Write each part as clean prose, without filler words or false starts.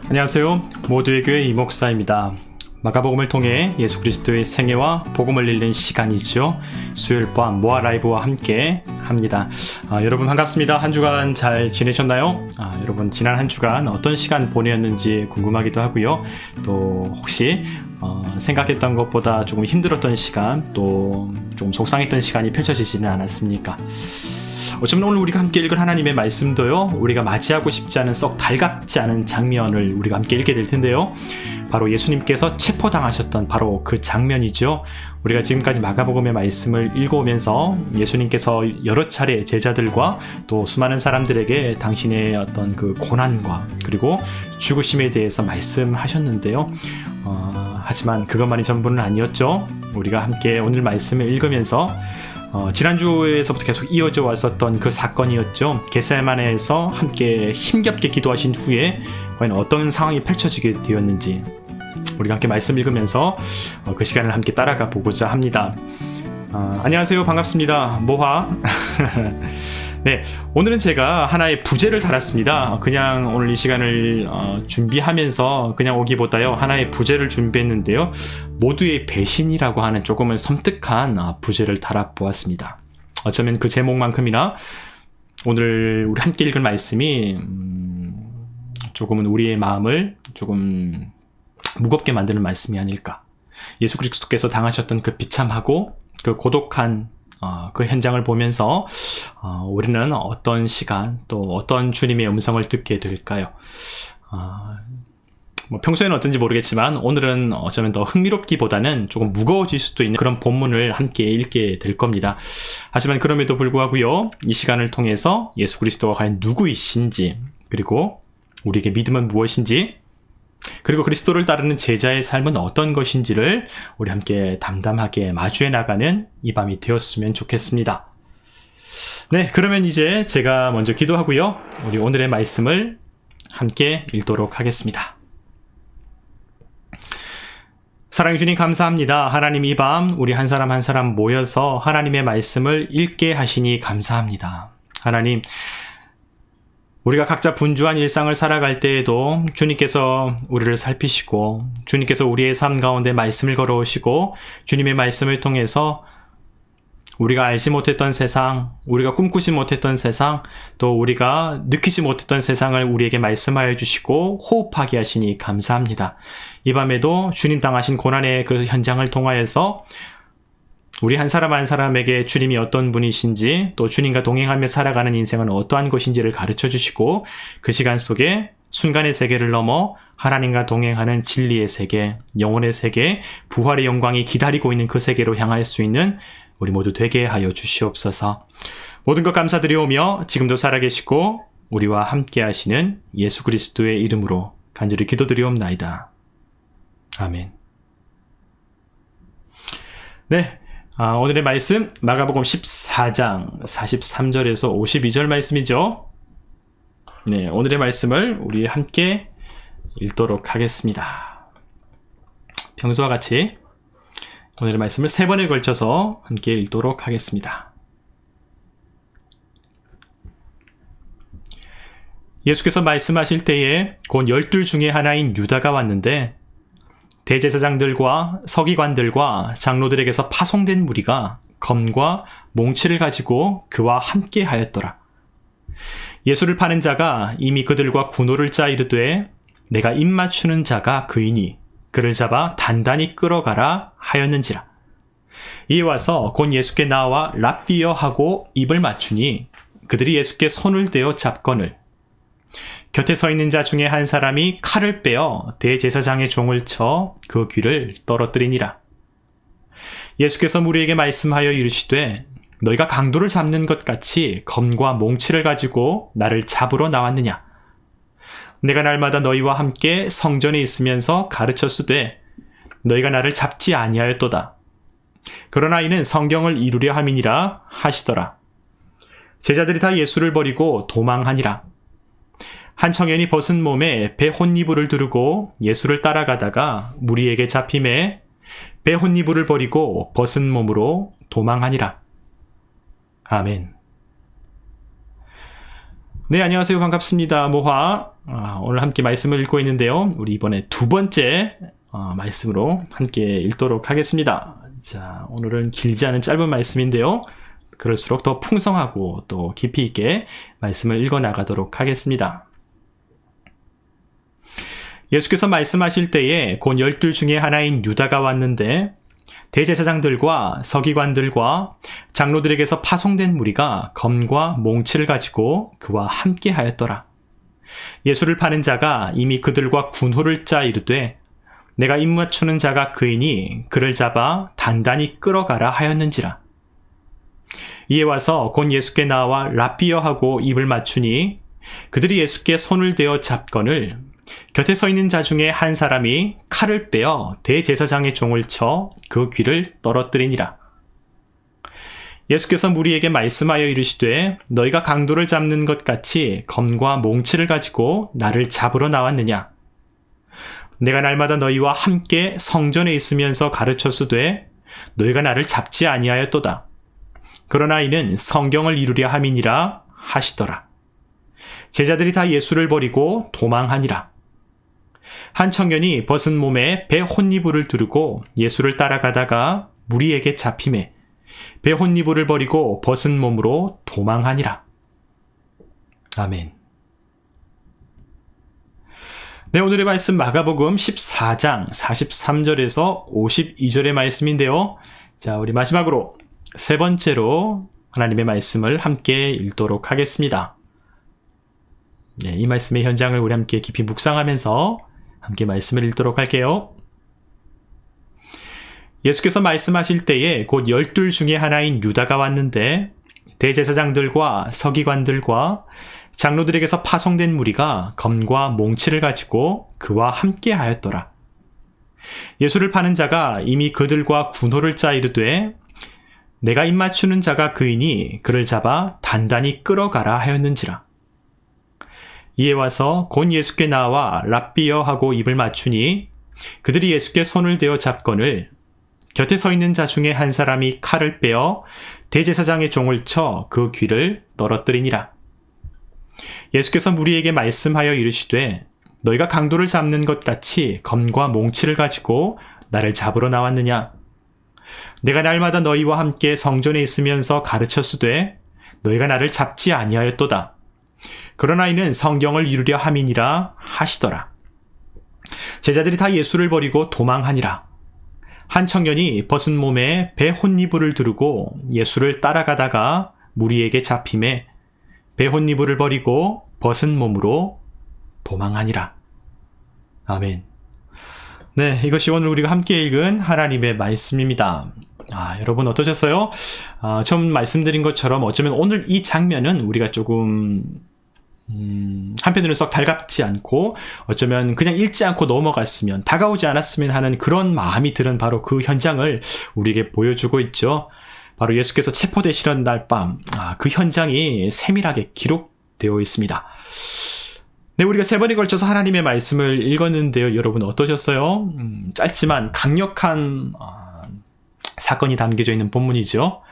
안녕하세요. 모두의 교회 이목사입니다. 마가복음을 통해 예수 그리스도의 생애와 복음을 읽는 시간이죠. 수요일 밤 모아 라이브와 함께 합니다. 여러분 반갑습니다. 한 주간 잘 지내셨나요? 여러분 지난 한 주간 어떤 시간 보내었는지 궁금하기도 하고요. 또 혹시 생각했던 것보다 조금 힘들었던 시간, 또 좀 속상했던 시간이 펼쳐지지는 않았습니까? 어쩌면 오늘 우리가 함께 읽을 하나님의 말씀도요, 우리가 맞이하고 싶지 않은 썩 달갑지 않은 장면을 우리가 함께 읽게 될 텐데요. 바로 예수님께서 체포당하셨던 바로 그 장면이죠. 우리가 지금까지 마가복음의 말씀을 읽어오면서 예수님께서 여러 차례 제자들과 또 수많은 사람들에게 당신의 어떤 그 고난과 그리고 죽으심에 대해서 말씀하셨는데요. 하지만 그것만이 전부는 아니었죠. 우리가 함께 오늘 말씀을 읽으면서 지난주에서부터 계속 이어져 왔었던 그 사건이었죠. 겟세마네에서 함께 힘겹게 기도하신 후에 과연 어떤 상황이 펼쳐지게 되었는지 우리가 함께 말씀 읽으면서 그 시간을 함께 따라가 보고자 합니다. 안녕하세요. 반갑습니다. 모화. 네, 오늘은 제가 하나의 부제를 달았습니다. 그냥 오늘 이 시간을 준비하면서 그냥 오기보다요, 하나의 부제를 준비했는데요. 모두의 배신이라고 하는 조금은 섬뜩한 부제를 달아보았습니다. 어쩌면 그 제목만큼이나 오늘 우리 함께 읽을 말씀이 조금은 우리의 마음을 조금 무겁게 만드는 말씀이 아닐까. 예수 그리스도께서 당하셨던 그 비참하고 그 고독한 그 현장을 보면서 우리는 어떤 시간 또 어떤 주님의 음성을 듣게 될까요? 평소에는 어떤지 모르겠지만 오늘은 어쩌면 더 흥미롭기보다는 조금 무거워질 수도 있는 그런 본문을 함께 읽게 될 겁니다. 하지만 그럼에도 불구하고요, 이 시간을 통해서 예수 그리스도가 과연 누구이신지, 그리고 우리에게 믿음은 무엇인지, 그리고 그리스도를 따르는 제자의 삶은 어떤 것인지를 우리 함께 담담하게 마주해 나가는 이 밤이 되었으면 좋겠습니다. 네, 그러면 이제 제가 먼저 기도하고요, 우리 오늘의 말씀을 함께 읽도록 하겠습니다. 사랑해 주님 감사합니다. 하나님, 이 밤 우리 한 사람 한 사람 모여서 하나님의 말씀을 읽게 하시니 감사합니다. 하나님, 우리가 각자 분주한 일상을 살아갈 때에도 주님께서 우리를 살피시고, 주님께서 우리의 삶 가운데 말씀을 걸어오시고, 주님의 말씀을 통해서 우리가 알지 못했던 세상, 우리가 꿈꾸지 못했던 세상, 또 우리가 느끼지 못했던 세상을 우리에게 말씀하여 주시고 호흡하게 하시니 감사합니다. 이 밤에도 주님 당하신 고난의 그 현장을 통하여서 우리 한 사람 한 사람에게 주님이 어떤 분이신지, 또 주님과 동행하며 살아가는 인생은 어떠한 것인지를 가르쳐 주시고, 그 시간 속에 순간의 세계를 넘어 하나님과 동행하는 진리의 세계, 영혼의 세계, 부활의 영광이 기다리고 있는 그 세계로 향할 수 있는 우리 모두 되게 하여 주시옵소서. 모든 것 감사드리오며 지금도 살아계시고 우리와 함께 하시는 예수 그리스도의 이름으로 간절히 기도드리옵나이다. 아멘. 네, 오늘의 말씀 마가복음 14장 43절에서 52절 말씀이죠. 네, 오늘의 말씀을 우리 함께 읽도록 하겠습니다. 평소와 같이 오늘의 말씀을 3번에 걸쳐서 함께 읽도록 하겠습니다. 예수께서 말씀하실 때에 곧 12 중에 하나인 유다가 왔는데, 대제사장들과 서기관들과 장로들에게서 파송된 무리가 검과 몽치를 가지고 그와 함께 하였더라. 예수를 파는 자가 이미 그들과 군호를 짜 이르되, 내가 입 맞추는 자가 그이니 그를 잡아 단단히 끌어가라 하였는지라. 이에 와서 곧 예수께 나와 랍비여 하고 입을 맞추니 그들이 예수께 손을 대어 잡거늘, 곁에 서 있는 자 중에 한 사람이 칼을 빼어 대제사장의 종을 쳐 그 귀를 떨어뜨리니라. 예수께서 무리에게 말씀하여 이르시되, 너희가 강도를 잡는 것 같이 검과 몽치를 가지고 나를 잡으러 나왔느냐? 내가 날마다 너희와 함께 성전에 있으면서 가르쳤으되 너희가 나를 잡지 아니하였도다. 그러나 이는 성경을 이루려 함이니라 하시더라. 제자들이 다 예수를 버리고 도망하니라. 한 청년이 벗은 몸에 배 혼니부를 두르고 예수를 따라가다가 무리에게 잡힘에 배 혼니부를 버리고 벗은 몸으로 도망하니라. 아멘. 네, 안녕하세요. 반갑습니다. 모화. 오늘 함께 말씀을 읽고 있는데요. 우리 이번에 두 번째 말씀으로 함께 읽도록 하겠습니다. 자, 오늘은 길지 않은 짧은 말씀인데요. 그럴수록 더 풍성하고 또 깊이 있게 말씀을 읽어 나가도록 하겠습니다. 예수께서 말씀하실 때에 곧 12 중에 하나인 유다가 왔는데 대제사장들과 서기관들과 장로들에게서 파송된 무리가 검과 몽치를 가지고 그와 함께 하였더라. 예수를 파는 자가 이미 그들과 군호를 짜 이르되 내가 입 맞추는 자가 그이니 그를 잡아 단단히 끌어가라 하였는지라. 이에 와서 곧 예수께 나와 랍비여 하고 입을 맞추니 그들이 예수께 손을 대어 잡거늘 곁에 서 있는 자 중에 한 사람이 칼을 빼어 대제사장의 종을 쳐 그 귀를 떨어뜨리니라. 예수께서 무리에게 말씀하여 이르시되 너희가 강도를 잡는 것 같이 검과 몽치를 가지고 나를 잡으러 나왔느냐. 내가 날마다 너희와 함께 성전에 있으면서 가르쳤으되 너희가 나를 잡지 아니하였도다. 그러나 이는 성경을 이루려 함이니라 하시더라. 제자들이 다 예수를 버리고 도망하니라. 한 청년이 벗은 몸에 배 혼니부를 두르고 예수를 따라가다가 무리에게 잡힘에 배 혼니부를 버리고 벗은 몸으로 도망하니라. 아멘. 네, 오늘의 말씀 마가복음 14장 43절에서 52절의 말씀인데요. 자, 우리 마지막으로 세 번째로 하나님의 말씀을 함께 읽도록 하겠습니다. 네, 이 말씀의 현장을 우리 함께 깊이 묵상하면서 함께 말씀을 읽도록 할게요. 예수께서 말씀하실 때에 곧 12 중에 하나인 유다가 왔는데 대제사장들과 서기관들과 장로들에게서 파송된 무리가 검과 몽치를 가지고 그와 함께 하였더라. 예수를 파는 자가 이미 그들과 군호를 짜 이르되 내가 입 맞추는 자가 그이니 그를 잡아 단단히 끌어가라 하였는지라. 이에 와서 곧 예수께 나와 랍비여 하고 입을 맞추니 그들이 예수께 손을 대어 잡거늘 곁에 서 있는 자 중에 한 사람이 칼을 빼어 대제사장의 종을 쳐 그 귀를 떨어뜨리니라. 예수께서 무리에게 말씀하여 이르시되 너희가 강도를 잡는 것 같이 검과 몽치를 가지고 나를 잡으러 나왔느냐. 내가 날마다 너희와 함께 성전에 있으면서 가르쳤으되 너희가 나를 잡지 아니하였도다. 그러나 이는 성경을 이루려 함이니라 하시더라. 제자들이 다 예수를 버리고 도망하니라. 한 청년이 벗은 몸에 배 혼니부를 두르고 예수를 따라가다가 무리에게 잡힘에 배 혼니부를 버리고 벗은 몸으로 도망하니라. 아멘. 네, 이것이 오늘 우리가 함께 읽은 하나님의 말씀입니다. 여러분 어떠셨어요? 처음 말씀드린 것처럼 어쩌면 오늘 이 장면은 우리가 조금 한편으로는 썩 달갑지 않고 어쩌면 그냥 읽지 않고 넘어갔으면 다가오지 않았으면 하는 그런 마음이 드는 바로 그 현장을 우리에게 보여주고 있죠. 바로 예수께서 체포되시던 날 밤, 그 현장이 세밀하게 기록되어 있습니다. 네, 우리가 세 번에 걸쳐서 하나님의 말씀을 읽었는데요. 여러분 어떠셨어요? 짧지만 강력한 사건이 담겨져 있는 본문이죠.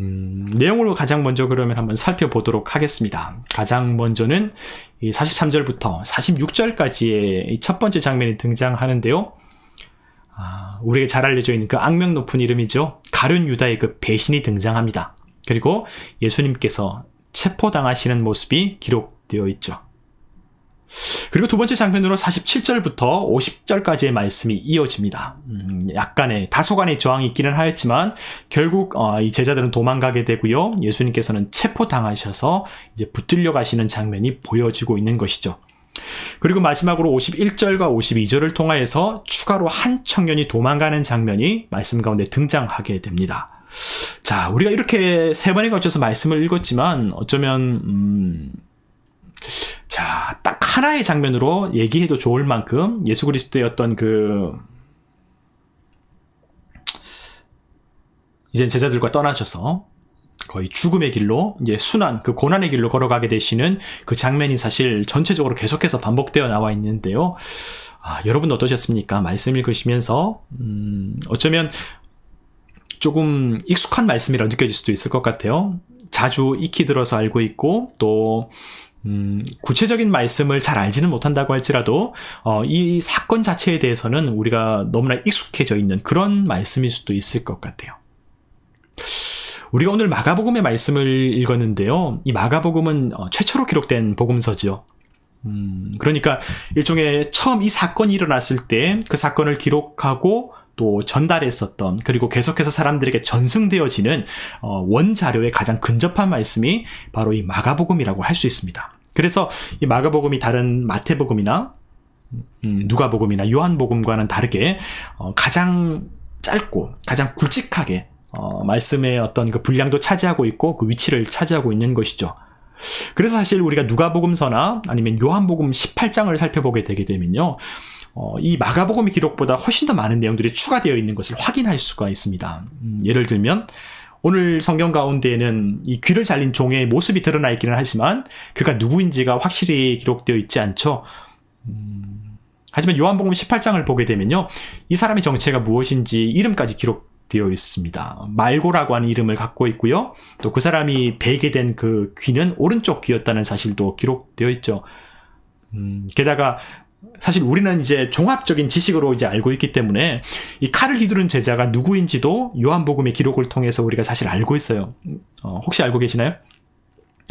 내용으로 가장 먼저 그러면 한번 살펴보도록 하겠습니다. 가장 먼저는 이 43절부터 46절까지의 첫 번째 장면이 등장하는데요. 우리에게 잘 알려져 있는 그 악명 높은 이름이죠. 가룟 유다의 그 배신이 등장합니다. 그리고 예수님께서 체포당하시는 모습이 기록되어 있죠. 그리고 두 번째 장면으로 47절부터 50절까지의 말씀이 이어집니다. 약간의 다소간의 저항이 있기는 하였지만 결국 이 제자들은 도망가게 되고요. 예수님께서는 체포당하셔서 이제 붙들려 가시는 장면이 보여지고 있는 것이죠. 그리고 마지막으로 51절과 52절을 통하여서 추가로 한 청년이 도망가는 장면이 말씀 가운데 등장하게 됩니다. 자, 우리가 이렇게 세 번에 걸쳐서 말씀을 읽었지만 어쩌면 자, 딱 하나의 장면으로 얘기해도 좋을 만큼 예수 그리스도의 어떤 이제 제자들과 떠나셔서 거의 죽음의 길로, 이제 순환, 그 고난의 길로 걸어가게 되시는 그 장면이 사실 전체적으로 계속해서 반복되어 나와 있는데요. 여러분 어떠셨습니까? 말씀 읽으시면서, 어쩌면 조금 익숙한 말씀이라 느껴질 수도 있을 것 같아요. 자주 익히 들어서 알고 있고, 또, 구체적인 말씀을 잘 알지는 못한다고 할지라도 이 사건 자체에 대해서는 우리가 너무나 익숙해져 있는 그런 말씀일 수도 있을 것 같아요. 우리가 오늘 마가복음의 말씀을 읽었는데요. 이 마가복음은 최초로 기록된 복음서죠. 그러니까 일종의 처음 이 사건이 일어났을 때 그 사건을 기록하고 또 전달했었던, 그리고 계속해서 사람들에게 전승되어지는 원자료에 가장 근접한 말씀이 바로 이 마가복음이라고 할 수 있습니다. 그래서 이 마가복음이 다른 마태복음이나 누가복음이나 요한복음과는 다르게 가장 짧고 가장 굵직하게 말씀의 어떤 그 분량도 차지하고 있고 그 위치를 차지하고 있는 것이죠. 그래서 사실 우리가 누가복음서나 아니면 요한복음 18장을 살펴보게 되게 되면요, 이 마가복음의 기록보다 훨씬 더 많은 내용들이 추가되어 있는 것을 확인할 수가 있습니다. 예를 들면 오늘 성경 가운데에는 이 귀를 잘린 종의 모습이 드러나 있기는 하지만 그가 누구인지가 확실히 기록되어 있지 않죠. 하지만 요한복음 18장을 보게 되면요, 이 사람의 정체가 무엇인지 이름까지 기록되어 있습니다. 말고라고 하는 이름을 갖고 있고요, 또 그 사람이 베게 된 그 귀는 오른쪽 귀였다는 사실도 기록되어 있죠. 게다가 사실 우리는 이제 종합적인 지식으로 이제 알고 있기 때문에 이 칼을 휘두른 제자가 누구인지도 요한복음의 기록을 통해서 우리가 사실 알고 있어요. 혹시 알고 계시나요?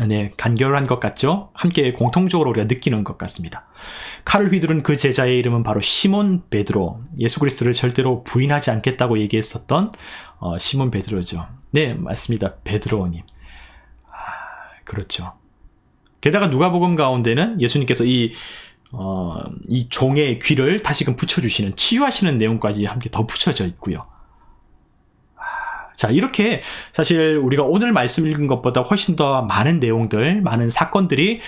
네, 간결한 것 같죠? 함께 공통적으로 우리가 느끼는 것 같습니다. 칼을 휘두른 그 제자의 이름은 바로 시몬 베드로, 예수 그리스도를 절대로 부인하지 않겠다고 얘기했었던 시몬 베드로죠. 네, 맞습니다. 베드로님. 그렇죠. 게다가 누가복음 가운데는 예수님께서 이 종의 귀를 다시금 붙여주시는, 치유하시는 내용까지 함께 덧붙여져 있고요. 자, 이렇게 사실 우리가 오늘 말씀 읽은 것보다 훨씬 더 많은 내용들, 많은 사건들이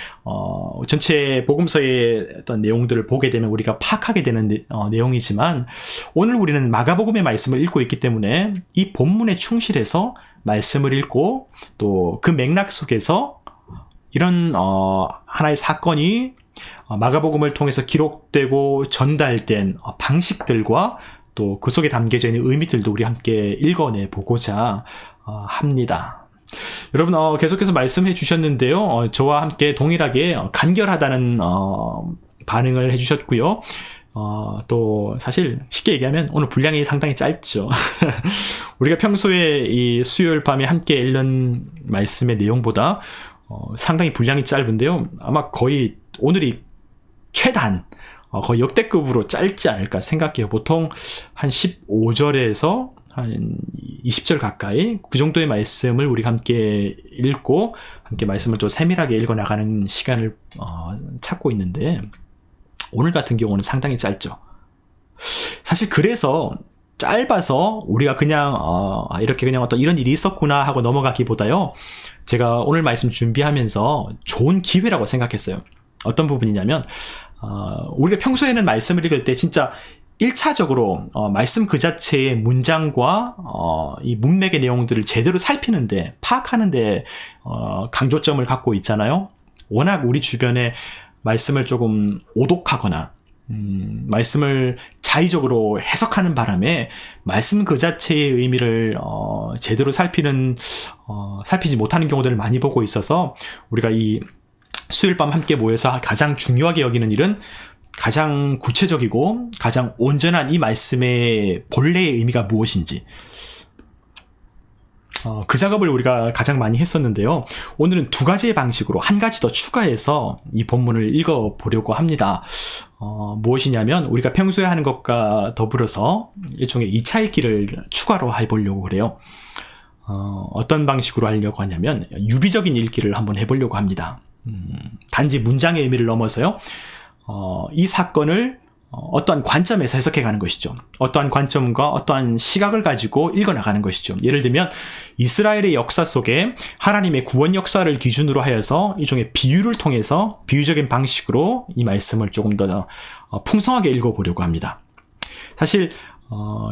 전체 복음서의 어떤 내용들을 보게 되면 우리가 파악하게 되는 내용이지만, 오늘 우리는 마가복음의 말씀을 읽고 있기 때문에 이 본문에 충실해서 말씀을 읽고 또 그 맥락 속에서 이런 하나의 사건이 마가복음을 통해서 기록되고 전달된 방식들과 또 그 속에 담겨져 있는 의미들도 우리 함께 읽어내 보고자 합니다. 여러분 계속해서 말씀해 주셨는데요, 저와 함께 동일하게 간결하다는 반응을 해주셨고요. 또 사실 쉽게 얘기하면 오늘 분량이 상당히 짧죠. 우리가 평소에 이 수요일 밤에 함께 읽는 말씀의 내용보다 상당히 분량이 짧은데요, 아마 거의 오늘이 최단, 거의 역대급으로 짧지 않을까 생각해요. 보통 한 15절에서 한 20절 가까이 그 정도의 말씀을 우리가 함께 읽고 함께 말씀을 또 세밀하게 읽어나가는 시간을 찾고 있는데, 오늘 같은 경우는 상당히 짧죠. 사실 그래서 짧아서 우리가 그냥 이렇게 그냥 어떤 이런 일이 있었구나 하고 넘어가기보다요, 제가 오늘 말씀 준비하면서 좋은 기회라고 생각했어요. 어떤 부분이냐면 우리가 평소에는 말씀을 읽을 때 진짜 1차적으로 말씀 그 자체의 문장과 이 문맥의 내용들을 제대로 살피는데, 파악하는데 강조점을 갖고 있잖아요. 워낙 우리 주변에 말씀을 조금 오독하거나 말씀을 자의적으로 해석하는 바람에 말씀 그 자체의 의미를 제대로 살피지 못하는 경우들을 많이 보고 있어서, 우리가 이 수요일 밤 함께 모여서 가장 중요하게 여기는 일은 가장 구체적이고 가장 온전한 이 말씀의 본래의 의미가 무엇인지, 그 작업을 우리가 가장 많이 했었는데요, 오늘은 두 가지의 방식으로 한 가지 더 추가해서 이 본문을 읽어보려고 합니다. 무엇이냐면 우리가 평소에 하는 것과 더불어서 일종의 2차 읽기를 추가로 해보려고 그래요. 어떤 방식으로 하려고 하냐면 유비적인 읽기를 한번 해보려고 합니다. 단지 문장의 의미를 넘어서요, 이 사건을 어떠한 관점에서 해석해 가는 것이죠. 어떠한 관점과 어떠한 시각을 가지고 읽어나가는 것이죠. 예를 들면 이스라엘의 역사 속에 하나님의 구원 역사를 기준으로 하여서 일종의 비유를 통해서 비유적인 방식으로 이 말씀을 조금 더 풍성하게 읽어보려고 합니다. 사실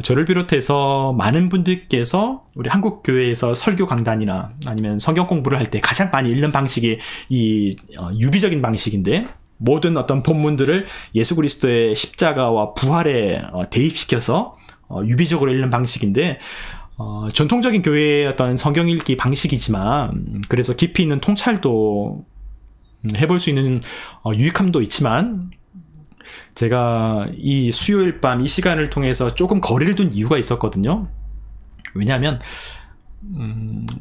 저를 비롯해서 많은 분들께서 우리 한국교회에서 설교 강단이나 아니면 성경 공부를 할 때 가장 많이 읽는 방식이 이 유비적인 방식인데, 모든 어떤 본문들을 예수 그리스도의 십자가와 부활에 대입시켜서 유비적으로 읽는 방식인데, 전통적인 교회의 어떤 성경 읽기 방식이지만 그래서 깊이 있는 통찰도 해볼 수 있는 유익함도 있지만, 제가 이 수요일 밤 이 시간을 통해서 조금 거리를 둔 이유가 있었거든요. 왜냐하면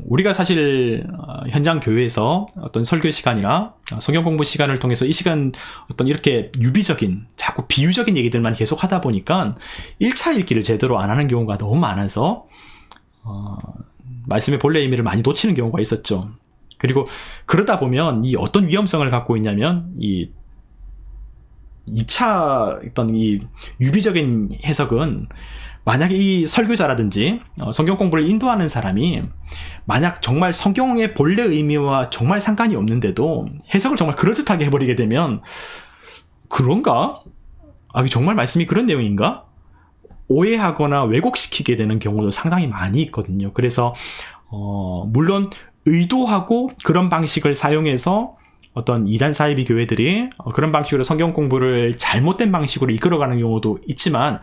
우리가 사실 현장 교회에서 어떤 설교 시간이나 성경 공부 시간을 통해서 이 시간 어떤 이렇게 유비적인, 자꾸 비유적인 얘기들만 계속 하다 보니까 1차 읽기를 제대로 안 하는 경우가 너무 많아서 말씀의 본래 의미를 많이 놓치는 경우가 있었죠. 그리고 그러다 보면 이 어떤 위험성을 갖고 있냐면, 이 2차 어떤 이 유비적인 해석은, 만약에 이 설교자라든지 성경 공부를 인도하는 사람이 만약 정말 성경의 본래 의미와 정말 상관이 없는데도 해석을 정말 그럴듯하게 해버리게 되면, 그런가? 정말 말씀이 그런 내용인가? 오해하거나 왜곡시키게 되는 경우도 상당히 많이 있거든요. 그래서 물론 의도하고 그런 방식을 사용해서 어떤 이단 사이비 교회들이 그런 방식으로 성경 공부를 잘못된 방식으로 이끌어가는 경우도 있지만,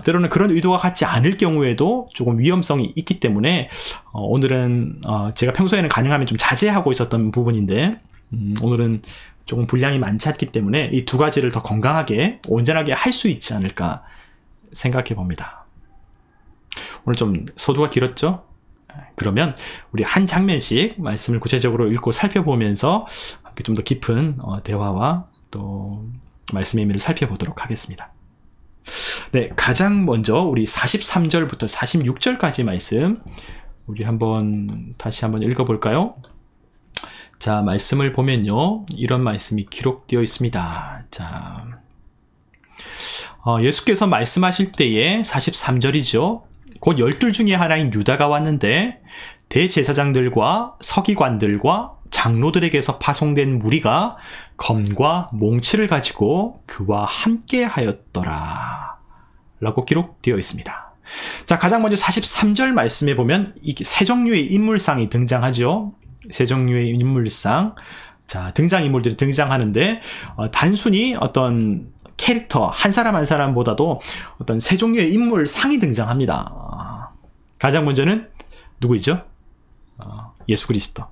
때로는 그런 의도가 같지 않을 경우에도 조금 위험성이 있기 때문에 오늘은 제가 평소에는 가능하면 좀 자제하고 있었던 부분인데, 오늘은 조금 분량이 많지 않기 때문에 이 두 가지를 더 건강하게 온전하게 할 수 있지 않을까 생각해 봅니다. 오늘 좀 서두가 길었죠? 그러면 우리 한 장면씩 말씀을 구체적으로 읽고 살펴보면서 좀 더 깊은 대화와 또 말씀의 의미를 살펴보도록 하겠습니다. 네, 가장 먼저 우리 43절부터 46절까지 말씀 우리 다시 한번 읽어볼까요? 자, 말씀을 보면요, 이런 말씀이 기록되어 있습니다. 자, 예수께서 말씀하실 때에 43절이죠. 곧 12 중에 하나인 유다가 왔는데 대제사장들과 서기관들과 장로들에게서 파송된 무리가 검과 몽치를 가지고 그와 함께 하였더라 라고 기록되어 있습니다. 자, 가장 먼저 43절 말씀에 보면 세 종류의 인물상이 등장하죠. 세 종류의 인물상. 자, 등장인물들이 등장하는데 단순히 어떤 캐릭터 한 사람 한 사람보다도 어떤 세 종류의 인물상이 등장합니다. 가장 먼저는 누구이죠? 예수 그리스도.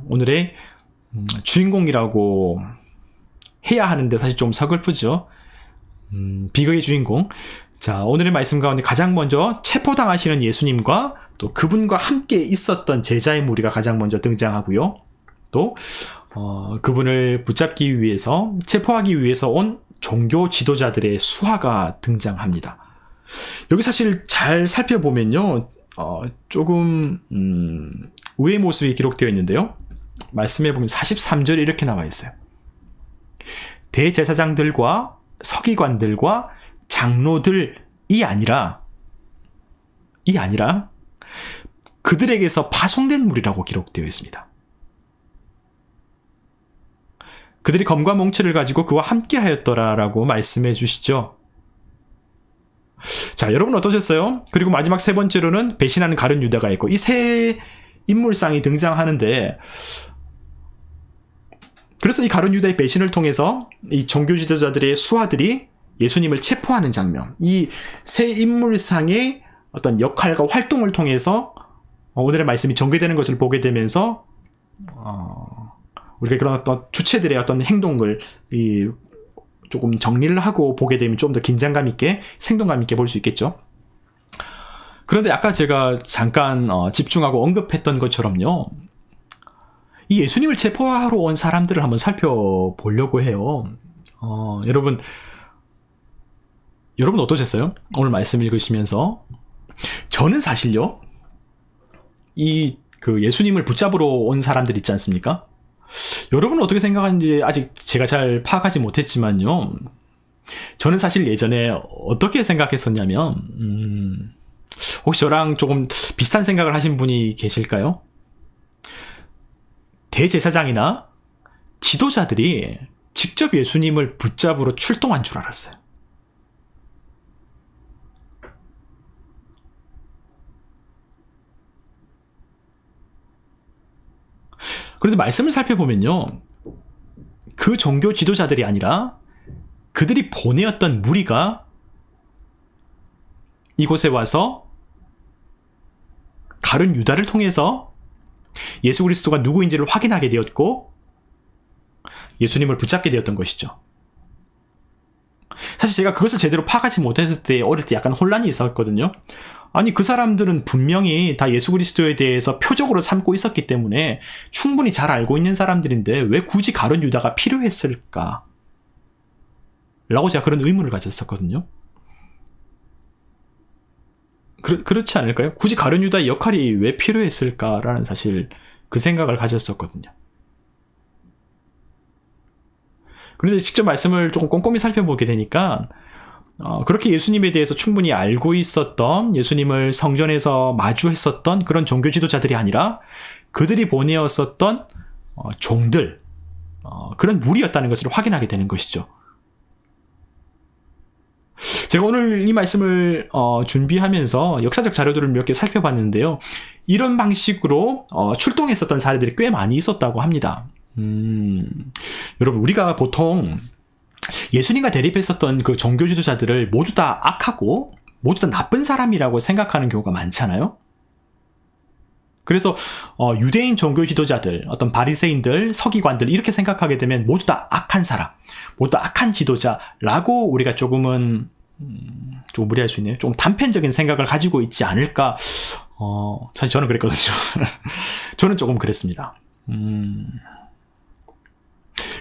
오늘의 주인공이라고 해야 하는데 사실 좀 서글프죠. 비극의 주인공. 자, 오늘의 말씀 가운데 가장 먼저 체포당하시는 예수님과 또 그분과 함께 있었던 제자의 무리가 가장 먼저 등장하고요. 또 그분을 붙잡기 위해서, 체포하기 위해서 온 종교 지도자들의 수하가 등장합니다. 여기 사실 잘 살펴보면요, 조금 의외의 모습이 기록되어 있는데요. 말씀해 보면 43절에 이렇게 나와 있어요. 대제사장들과 서기관들과 장로들이 아니라 그들에게서 파송된 무리라고 기록되어 있습니다. 그들이 검과 몽치를 가지고 그와 함께 하였더라라고 말씀해 주시죠. 자, 여러분 어떠셨어요? 그리고 마지막 세 번째로는 배신하는 가룟 유다가 있고, 이 세 인물상이 등장하는데, 그래서 이 가룟 유다의 배신을 통해서 이 종교 지도자들의 수하들이 예수님을 체포하는 장면, 이 세 인물상의 어떤 역할과 활동을 통해서 오늘의 말씀이 전개되는 것을 보게 되면서 우리가 그런 어떤 주체들의 어떤 행동을 조금 정리를 하고 보게 되면 좀 더 긴장감 있게, 생동감 있게 볼 수 있겠죠. 그런데 아까 제가 잠깐 집중하고 언급했던 것처럼요, 이 예수님을 체포하러 온 사람들을 한번 살펴보려고 해요. 여러분 어떠셨어요? 오늘 말씀 읽으시면서. 저는 사실요, 그 예수님을 붙잡으러 온 사람들 있지 않습니까? 여러분은 어떻게 생각하는지 아직 제가 잘 파악하지 못했지만요, 저는 사실 예전에 어떻게 생각했었냐면, 혹시 저랑 조금 비슷한 생각을 하신 분이 계실까요? 대제사장이나 지도자들이 직접 예수님을 붙잡으러 출동한 줄 알았어요. 그런데 말씀을 살펴보면요, 그 종교 지도자들이 아니라 그들이 보내었던 무리가 이곳에 와서 가룟 유다를 통해서 예수 그리스도가 누구인지를 확인하게 되었고 예수님을 붙잡게 되었던 것이죠. 사실 제가 그것을 제대로 파악하지 못했을 때 어릴 때 약간 혼란이 있었거든요. 아니 그 사람들은 분명히 다 예수 그리스도에 대해서 표적으로 삼고 있었기 때문에 충분히 잘 알고 있는 사람들인데 왜 굳이 가룟 유다가 필요했을까? 라고 제가 그런 의문을 가졌었거든요. 그렇지 않을까요? 굳이 가룟 유다의 역할이 왜 필요했을까라는 사실 그 생각을 가졌었거든요. 그런데 직접 말씀을 조금 꼼꼼히 살펴보게 되니까 그렇게 예수님에 대해서 충분히 알고 있었던, 예수님을 성전에서 마주했었던 그런 종교 지도자들이 아니라 그들이 보내었었던 종들, 그런 무리였다는 것을 확인하게 되는 것이죠. 제가 오늘 이 말씀을 준비하면서 역사적 자료들을 몇 개 살펴봤는데요. 이런 방식으로 출동했었던 사례들이 꽤 많이 있었다고 합니다. 여러분, 우리가 보통 예수님과 대립했었던 그 종교 지도자들을 모두 다 악하고 모두 다 나쁜 사람이라고 생각하는 경우가 많잖아요. 그래서 유대인 종교 지도자들, 어떤 바리새인들, 서기관들 이렇게 생각하게 되면 모두 다 악한 사람, 모두 다 악한 지도자라고 우리가 조금은 좀 무리할 수 있네요. 좀 단편적인 생각을 가지고 있지 않을까. 사실 저는 그랬거든요. 저는 조금 그랬습니다.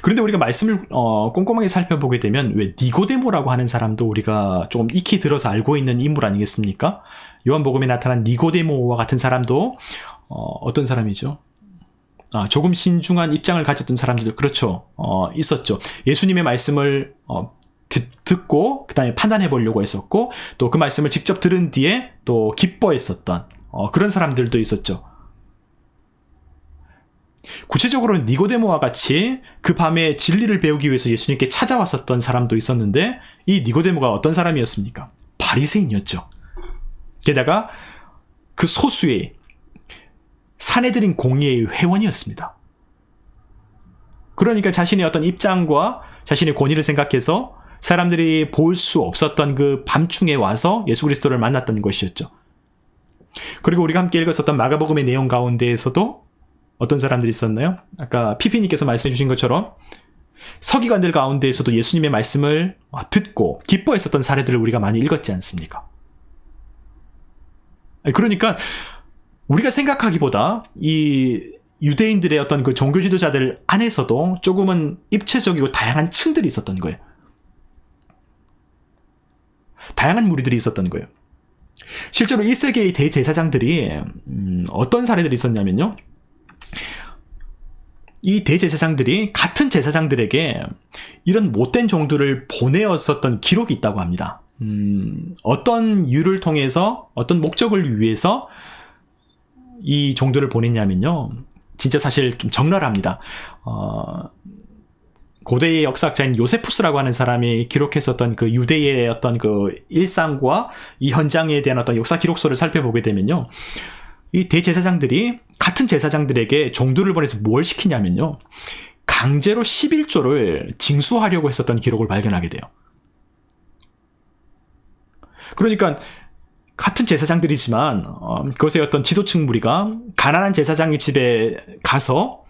그런데 우리가 말씀을 꼼꼼하게 살펴보게 되면 왜 니고데모라고 하는 사람도 우리가 조금 익히 들어서 알고 있는 인물 아니겠습니까? 요한복음에 나타난 니고데모와 같은 사람도 어떤 사람이죠? 조금 신중한 입장을 가졌던 사람들도 그렇죠. 있었죠. 예수님의 말씀을 듣고 그 다음에 판단해 보려고 했었고 또 그 말씀을 직접 들은 뒤에 또 기뻐했었던 그런 사람들도 있었죠. 구체적으로 니고데모와 같이 그 밤에 진리를 배우기 위해서 예수님께 찾아왔었던 사람도 있었는데 이 니고데모가 어떤 사람이었습니까? 바리새인이었죠. 게다가 그 소수의 사내들인 공의의 회원이었습니다. 그러니까 자신의 어떤 입장과 자신의 권위를 생각해서 사람들이 볼 수 없었던 그 밤중에 와서 예수 그리스도를 만났던 것이었죠. 그리고 우리가 함께 읽었었던 마가복음의 내용 가운데에서도 어떤 사람들이 있었나요? 아까 피피님께서 말씀해 주신 것처럼 서기관들 가운데에서도 예수님의 말씀을 듣고 기뻐했었던 사례들을 우리가 많이 읽었지 않습니까? 그러니까 우리가 생각하기보다 이 유대인들의 어떤 그 종교 지도자들 안에서도 조금은 입체적이고 다양한 층들이 있었던 거예요. 다양한 무리들이 있었던 거예요. 실제로 1세기의 대제사장들이 어떤 사례들이 있었냐면요. 이 대제사장들이 같은 제사장들에게 이런 못된 종들을 보내었었던 기록이 있다고 합니다. 어떤 이유를 통해서 어떤 목적을 위해서 이 종들을 보냈냐면요. 진짜 사실 좀 적나라합니다. 고대의 역사학자인 요세푸스라고 하는 사람이 기록했었던 그 유대의 어떤 그 일상과 이 현장에 대한 어떤 역사 기록서를 살펴보게 되면요. 이 대제사장들이 같은 제사장들에게 종들을 보내서 뭘 시키냐면요. 강제로 11조를 징수하려고 했었던 기록을 발견하게 돼요. 그러니까 같은 제사장들이지만 그것의 어떤 지도층 무리가 가난한 제사장의 집에 가서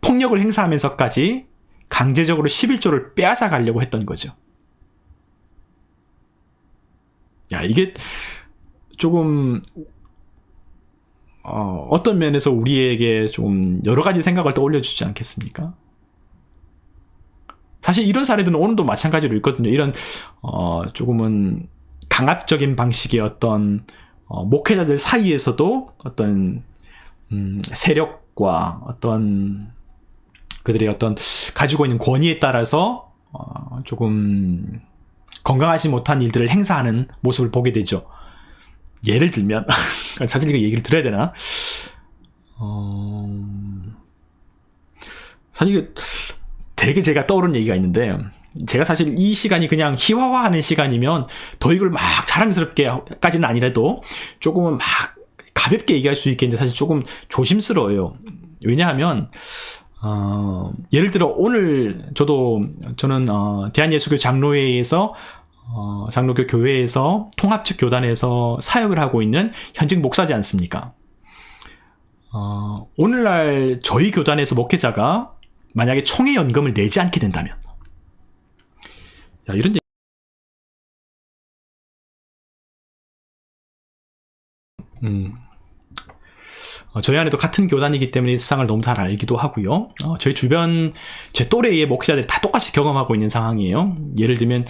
폭력을 행사하면서까지 강제적으로 11조를 빼앗아 가려고 했던 거죠. 야, 이게 조금 어떤 면에서 우리에게 좀 여러 가지 생각을 떠올려 주지 않겠습니까? 사실 이런 사례들은 오늘도 마찬가지로 있거든요. 이런 조금은 강압적인 방식의 어떤 목회자들 사이에서도 어떤 세력과 어떤 그들의 어떤 가지고 있는 권위에 따라서 조금 건강하지 못한 일들을 행사하는 모습을 보게 되죠. 예를 들면 사실 이거 얘기를 드려야 되나? 사실 되게 제가 떠오른 얘기가 있는데 제가 사실 이 시간이 그냥 희화화하는 시간이면 더 이걸 막 자랑스럽게까지는 아니라도 조금은 막 가볍게 얘기할 수 있겠는데 사실 조금 조심스러워요. 왜냐하면 예를 들어 오늘 저는 대한예수교 장로회에서 장로교 교회에서 통합측 교단에서 사역을 하고 있는 현직 목사지 않습니까? 오늘날 저희 교단에서 목회자가 만약에 총회 연금을 내지 않게 된다면, 야, 이런 저희 안에도 같은 교단이기 때문에 이 세상을 너무 잘 알기도 하고요. 저희 주변 제 또래의 목회자들이 다 똑같이 경험하고 있는 상황이에요. 예를 들면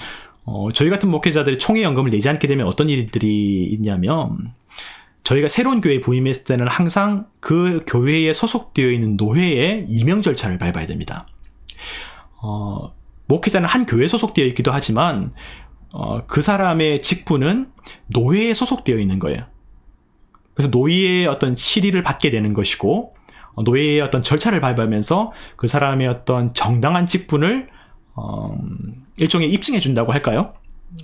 저희 같은 목회자들이 총회 연금을 내지 않게 되면 어떤 일들이 있냐면, 저희가 새로운 교회에 부임했을 때는 항상 그 교회에 소속되어 있는 노회의 임명 절차를 밟아야 됩니다. 목회자는 한 교회에 소속되어 있기도 하지만 그 사람의 직분은 노회에 소속되어 있는 거예요. 그래서 노예의 어떤 치리를 받게 되는 것이고, 노예의 어떤 절차를 밟으면서 그 사람의 어떤 정당한 직분을 일종의 입증해 준다고 할까요?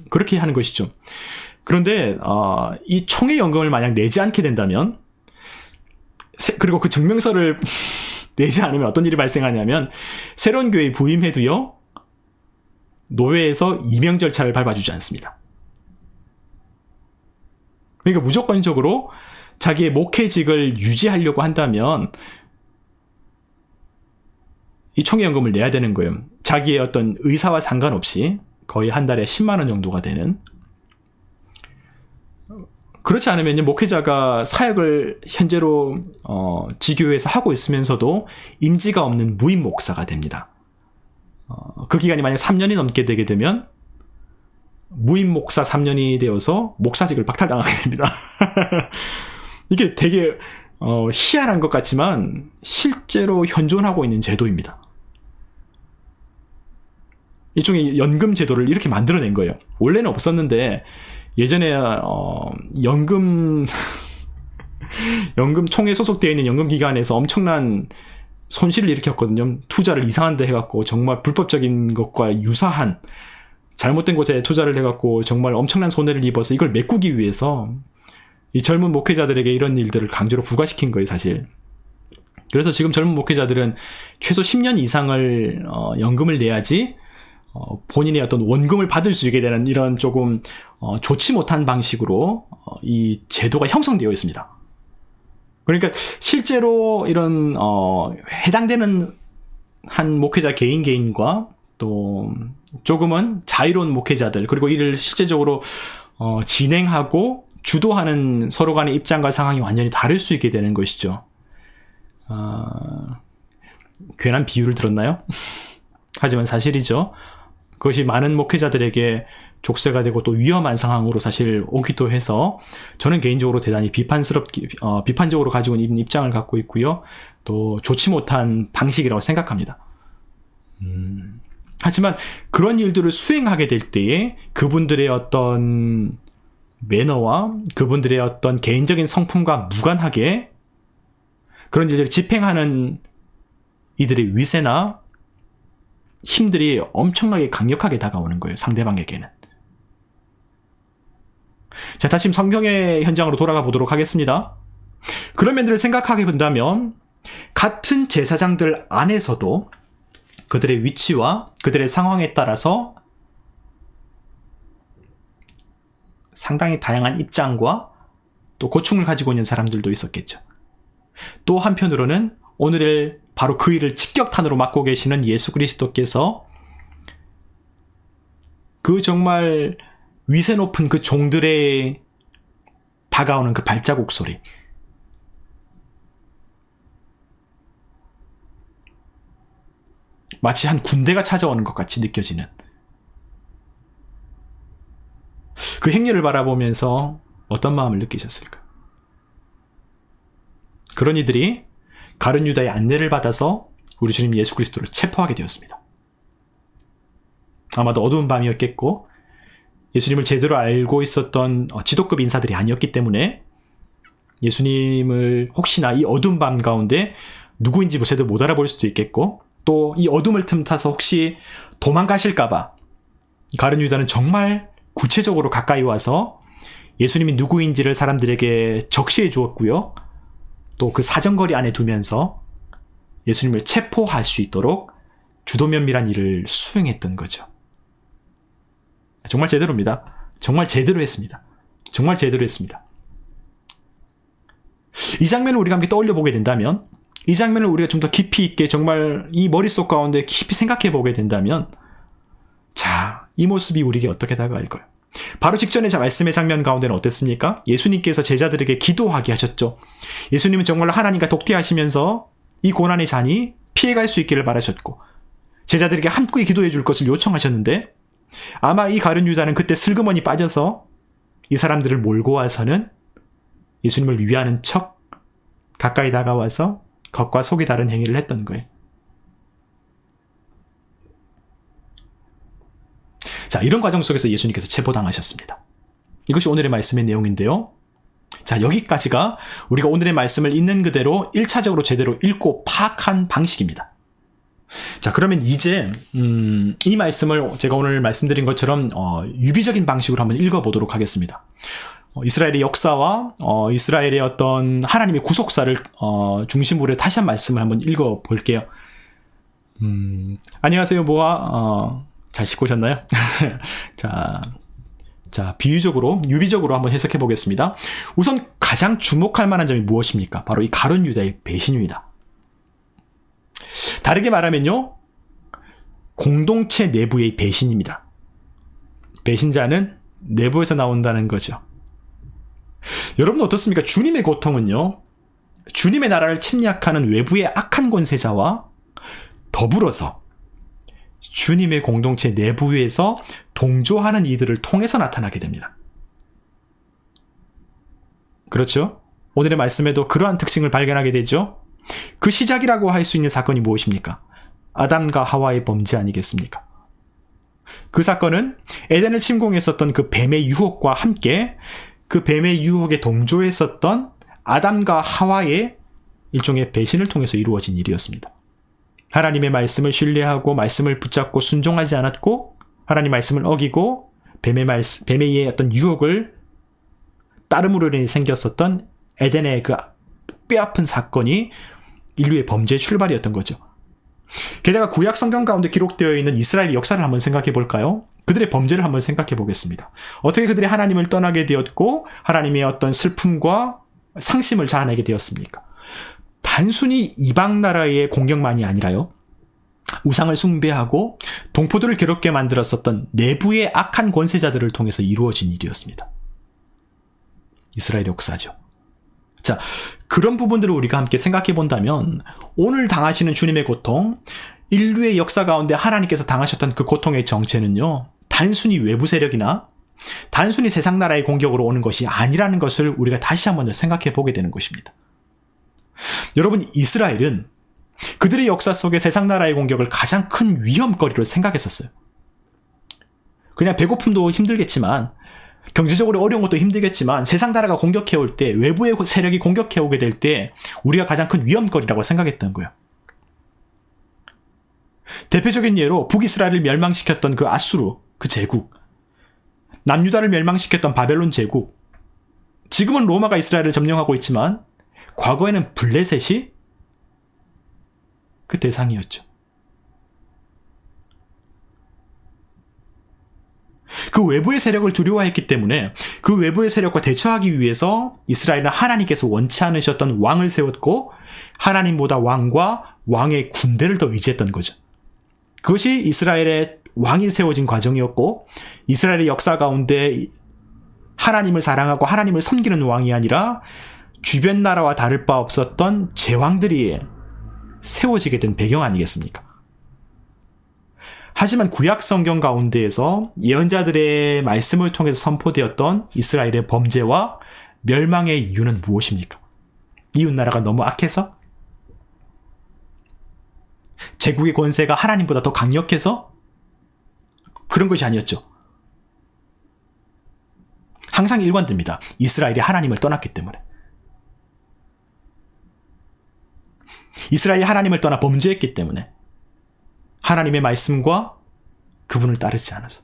그렇게 하는 것이죠. 그런데 이 총회 연금을 만약 내지 않게 된다면, 그리고 그 증명서를 내지 않으면 어떤 일이 발생하냐면, 새로운 교회에 부임해도요, 노회에서 임명 절차를 밟아주지 않습니다. 그러니까 무조건적으로 자기의 목회직을 유지하려고 한다면 이 총회연금을 내야 되는 거예요. 자기의 어떤 의사와 상관없이 거의 한 달에 10만 원 정도가 되는. 그렇지 않으면 목회자가 사역을 현재로 지교회에서 하고 있으면서도 임지가 없는 무임 목사가 됩니다. 그 기간이 만약 3년이 넘게 되게 되면 무임 목사 3년이 되어서 목사직을 박탈당하게 됩니다. 이게 되게 희한한 것 같지만 실제로 현존하고 있는 제도입니다. 일종의 연금 제도를 이렇게 만들어낸 거예요. 원래는 없었는데 예전에 연금 총에 소속되어 있는 연금기관에서 엄청난 손실을 일으켰거든요. 투자를 이상한 데 해갖고 정말 불법적인 것과 유사한 잘못된 곳에 투자를 해갖고 정말 엄청난 손해를 입어서 이걸 메꾸기 위해서 이 젊은 목회자들에게 이런 일들을 강제로 부과시킨 거예요, 사실. 그래서 지금 젊은 목회자들은 최소 10년 이상을 연금을 내야지 본인의 어떤 원금을 받을 수 있게 되는 이런 조금 좋지 못한 방식으로 이 제도가 형성되어 있습니다. 그러니까 실제로 이런 해당되는 한 목회자 개인과 또 조금은 자유로운 목회자들, 그리고 이를 실제적으로 진행하고 주도하는 서로 간의 입장과 상황이 완전히 다를 수 있게 되는 것이죠. 괜한 비유를 들었나요? 하지만 사실이죠. 그것이 많은 목회자들에게 족쇄가 되고 또 위험한 상황으로 사실 오기도 해서 저는 개인적으로 대단히 비판적으로 가지고 있는 입장을 갖고 있고요. 또 좋지 못한 방식이라고 생각합니다. 하지만 그런 일들을 수행하게 될 때에 그분들의 어떤 매너와 그분들의 어떤 개인적인 성품과 무관하게 그런 일들을 집행하는 이들의 위세나 힘들이 엄청나게 강력하게 다가오는 거예요, 상대방에게는. 자, 다시 성경의 현장으로 돌아가 보도록 하겠습니다. 그런 면들을 생각하게 본다면 같은 제사장들 안에서도 그들의 위치와 그들의 상황에 따라서 상당히 다양한 입장과 또 고충을 가지고 있는 사람들도 있었겠죠. 또 한편으로는 오늘의 바로 그 일을 직격탄으로 맡고 계시는 예수 그리스도께서 그 정말 위세 높은 그 종들의 다가오는 그 발자국 소리, 마치 한 군대가 찾아오는 것 같이 느껴지는 그 행렬을 바라보면서 어떤 마음을 느끼셨을까? 그런 이들이 가룟 유다의 안내를 받아서 우리 주님 예수 그리스도를 체포하게 되었습니다. 아마도 어두운 밤이었겠고 예수님을 제대로 알고 있었던 지도급 인사들이 아니었기 때문에 예수님을 혹시나 이 어두운 밤 가운데 누구인지 제대로 못 알아볼 수도 있겠고, 또 이 어둠을 틈타서 혹시 도망가실까봐 가룟 유다는 정말 구체적으로 가까이 와서 예수님이 누구인지를 사람들에게 적시해 주었고요. 또 그 사정거리 안에 두면서 예수님을 체포할 수 있도록 주도면밀한 일을 수행했던 거죠. 정말 제대로입니다. 정말 제대로 했습니다. 정말 제대로 했습니다. 이 장면을 우리가 함께 떠올려 보게 된다면, 이 장면을 우리가 좀 더 깊이 있게 정말 이 머릿속 가운데 깊이 생각해 보게 된다면, 자, 이 모습이 우리에게 어떻게 다가갈까요? 바로 직전의 말씀의 장면 가운데는 어땠습니까? 예수님께서 제자들에게 기도하게 하셨죠. 예수님은 정말 하나님과 독대하시면서 이 고난의 잔이 피해갈 수 있기를 바라셨고, 제자들에게 함께 기도해 줄 것을 요청하셨는데, 아마 이 가룟 유다는 그때 슬그머니 빠져서 이 사람들을 몰고 와서는 예수님을 위하는 척 가까이 다가와서 겉과 속이 다른 행위를 했던 거예요. 자, 이런 과정 속에서 예수님께서 체포당하셨습니다. 이것이 오늘의 말씀의 내용인데요. 자, 여기까지가 우리가 오늘의 말씀을 있는 그대로 1차적으로 제대로 읽고 파악한 방식입니다. 자, 그러면 이제 이 말씀을 제가 오늘 말씀드린 것처럼 유비적인 방식으로 한번 읽어보도록 하겠습니다. 이스라엘의 역사와 이스라엘의 어떤 하나님의 구속사를 중심으로 다시 한 말씀을 한번 읽어볼게요. 안녕하세요, 모아. 잘 씻고 오셨나요? 자, 비유적으로, 유비적으로 한번 해석해 보겠습니다. 우선 가장 주목할 만한 점이 무엇입니까? 바로 이 가룟 유다의 배신입니다. 다르게 말하면요, 공동체 내부의 배신입니다. 배신자는 내부에서 나온다는 거죠. 여러분 어떻습니까? 주님의 고통은요, 주님의 나라를 침략하는 외부의 악한 권세자와 더불어서 주님의 공동체 내부에서 동조하는 이들을 통해서 나타나게 됩니다. 그렇죠? 오늘의 말씀에도 그러한 특징을 발견하게 되죠. 그 시작이라고 할 수 있는 사건이 무엇입니까? 아담과 하와의 범죄 아니겠습니까? 그 사건은 에덴을 침공했었던 그 뱀의 유혹과 함께 그 뱀의 유혹에 동조했었던 아담과 하와의 일종의 배신을 통해서 이루어진 일이었습니다. 하나님의 말씀을 신뢰하고 말씀을 붙잡고 순종하지 않았고, 하나님 말씀을 어기고 뱀의 의해 어떤 유혹을 따름으로 인해 생겼었던 에덴의 그 뼈아픈 사건이 인류의 범죄의 출발이었던 거죠. 게다가 구약 성경 가운데 기록되어 있는 이스라엘의 역사를 한번 생각해 볼까요? 그들의 범죄를 한번 생각해 보겠습니다. 어떻게 그들이 하나님을 떠나게 되었고 하나님의 어떤 슬픔과 상심을 자아내게 되었습니까? 단순히 이방 나라의 공격만이 아니라요, 우상을 숭배하고 동포들을 괴롭게 만들었었던 내부의 악한 권세자들을 통해서 이루어진 일이었습니다. 이스라엘 역사죠. 자, 그런 부분들을 우리가 함께 생각해 본다면 오늘 당하시는 주님의 고통, 인류의 역사 가운데 하나님께서 당하셨던 그 고통의 정체는요, 단순히 외부 세력이나 단순히 세상 나라의 공격으로 오는 것이 아니라는 것을 우리가 다시 한번 생각해 보게 되는 것입니다. 여러분, 이스라엘은 그들의 역사 속에 세상 나라의 공격을 가장 큰 위험거리로 생각했었어요. 그냥 배고픔도 힘들겠지만, 경제적으로 어려운 것도 힘들겠지만, 세상 나라가 공격해올 때, 외부의 세력이 공격해오게 될 때 우리가 가장 큰 위험거리라고 생각했던 거예요. 대표적인 예로 북이스라엘을 멸망시켰던 그 아수르, 그 제국, 남유다를 멸망시켰던 바벨론 제국, 지금은 로마가 이스라엘을 점령하고 있지만 과거에는 블레셋이 그 대상이었죠. 그 외부의 세력을 두려워했기 때문에 그 외부의 세력과 대처하기 위해서 이스라엘은 하나님께서 원치 않으셨던 왕을 세웠고, 하나님보다 왕과 왕의 군대를 더 의지했던 거죠. 그것이 이스라엘의 왕이 세워진 과정이었고, 이스라엘의 역사 가운데 하나님을 사랑하고 하나님을 섬기는 왕이 아니라 주변 나라와 다를 바 없었던 제왕들이 세워지게 된 배경 아니겠습니까? 하지만 구약 성경 가운데에서 예언자들의 말씀을 통해서 선포되었던 이스라엘의 범죄와 멸망의 이유는 무엇입니까? 이웃나라가 너무 악해서? 제국의 권세가 하나님보다 더 강력해서? 그런 것이 아니었죠. 항상 일관됩니다. 이스라엘이 하나님을 떠났기 때문에. 이스라엘이 하나님을 떠나 범죄했기 때문에, 하나님의 말씀과 그분을 따르지 않아서.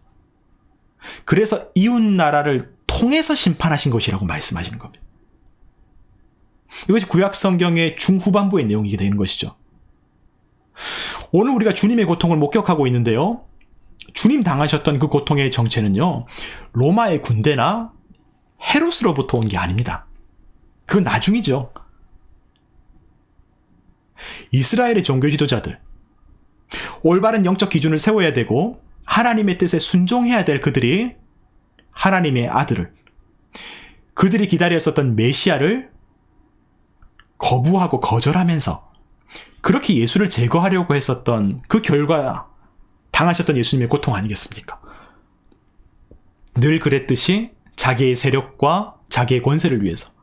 그래서 이웃 나라를 통해서 심판하신 것이라고 말씀하시는 겁니다. 이것이 구약 성경의 중후반부의 내용이게 되는 것이죠. 오늘 우리가 주님의 고통을 목격하고 있는데요, 주님 당하셨던 그 고통의 정체는요, 로마의 군대나 헤롯으로부터 온 게 아닙니다. 그건 나중이죠. 이스라엘의 종교 지도자들, 올바른 영적 기준을 세워야 되고 하나님의 뜻에 순종해야 될 그들이 하나님의 아들을, 그들이 기다렸었던 메시아를 거부하고 거절하면서 그렇게 예수를 제거하려고 했었던 그 결과 당하셨던 예수님의 고통 아니겠습니까? 늘 그랬듯이 자기의 세력과 자기의 권세를 위해서.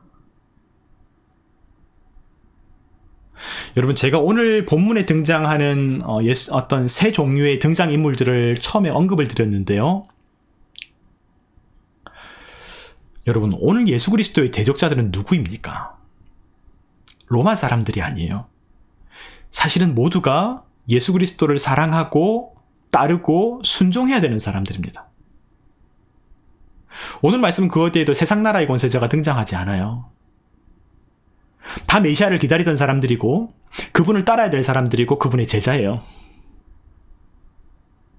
여러분, 제가 오늘 본문에 등장하는 어떤 세 종류의 등장인물들을 처음에 언급을 드렸는데요. 여러분, 오늘 예수 그리스도의 대적자들은 누구입니까? 로마 사람들이 아니에요. 사실은 모두가 예수 그리스도를 사랑하고 따르고 순종해야 되는 사람들입니다. 오늘 말씀은 그 어디에도 세상 나라의 권세자가 등장하지 않아요. 다 메시아를 기다리던 사람들이고 그분을 따라야 될 사람들이고 그분의 제자예요.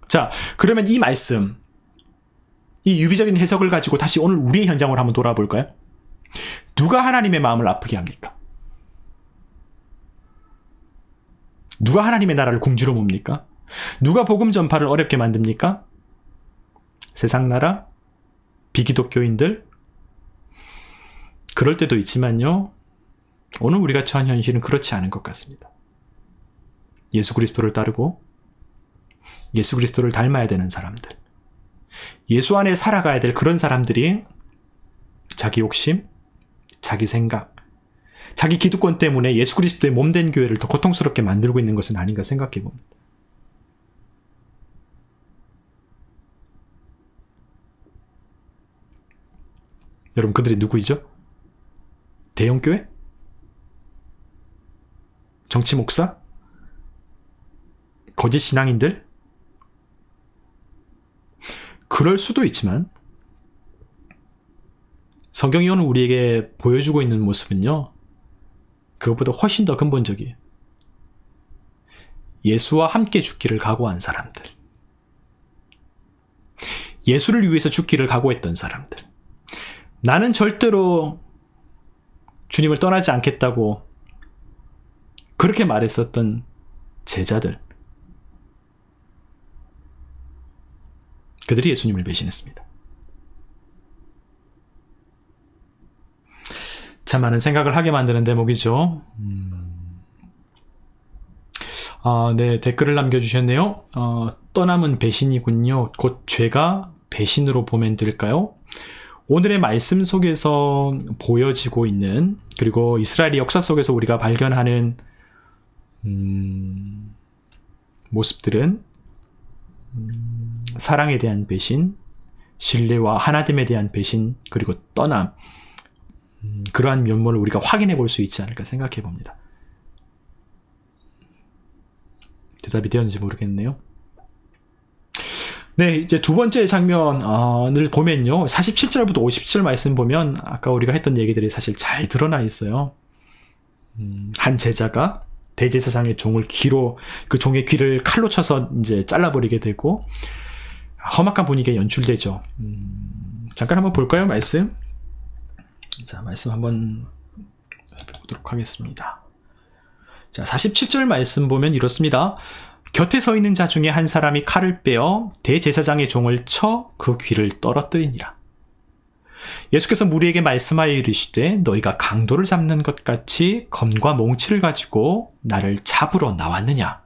자, 그러면 이 말씀, 이 유비적인 해석을 가지고 다시 오늘 우리의 현장으로 한번 돌아볼까요? 누가 하나님의 마음을 아프게 합니까? 누가 하나님의 나라를 궁지로 몹니까? 누가 복음 전파를 어렵게 만듭니까? 세상 나라? 비기독교인들? 그럴 때도 있지만요, 오늘 우리가 처한 현실은 그렇지 않은 것 같습니다. 예수 그리스도를 따르고 예수 그리스도를 닮아야 되는 사람들, 예수 안에 살아가야 될 그런 사람들이 자기 욕심, 자기 생각, 자기 기득권 때문에 예수 그리스도의 몸된 교회를 더 고통스럽게 만들고 있는 것은 아닌가 생각해 봅니다. 여러분, 그들이 누구이죠? 대형교회? 정치 목사? 거짓 신앙인들? 그럴 수도 있지만 성경이 오늘 우리에게 보여주고 있는 모습은요, 그것보다 훨씬 더 근본적이에요. 예수와 함께 죽기를 각오한 사람들, 예수를 위해서 죽기를 각오했던 사람들, 나는 절대로 주님을 떠나지 않겠다고 그렇게 말했었던 제자들, 그들이 예수님을 배신했습니다. 참 많은 생각을 하게 만드는 대목이죠. 네, 댓글을 남겨주셨네요. 떠남은 배신이군요. 곧 죄가 배신으로 보면 될까요? 오늘의 말씀 속에서 보여지고 있는, 그리고 이스라엘의 역사 속에서 우리가 발견하는 모습들은 사랑에 대한 배신, 신뢰와 하나됨에 대한 배신, 그리고 떠남, 그러한 면모를 우리가 확인해 볼 수 있지 않을까 생각해 봅니다. 대답이 되었는지 모르겠네요. 네, 이제 두 번째 장면을 보면요, 47절부터 57절 말씀 보면 아까 우리가 했던 얘기들이 사실 잘 드러나 있어요. 한 제자가 대제사장의 종을 그 종의 귀를 칼로 쳐서 이제 잘라버리게 되고 험악한 분위기가 연출되죠. 잠깐 한번 볼까요, 말씀? 자, 말씀 한번 살펴보도록 하겠습니다. 자, 47절 말씀 보면 이렇습니다. 곁에 서 있는 자 중에 한 사람이 칼을 빼어 대제사장의 종을 쳐 그 귀를 떨어뜨리니라. 예수께서 무리에게 말씀하여 이르시되 너희가 강도를 잡는 것 같이 검과 몽치를 가지고 나를 잡으러 나왔느냐?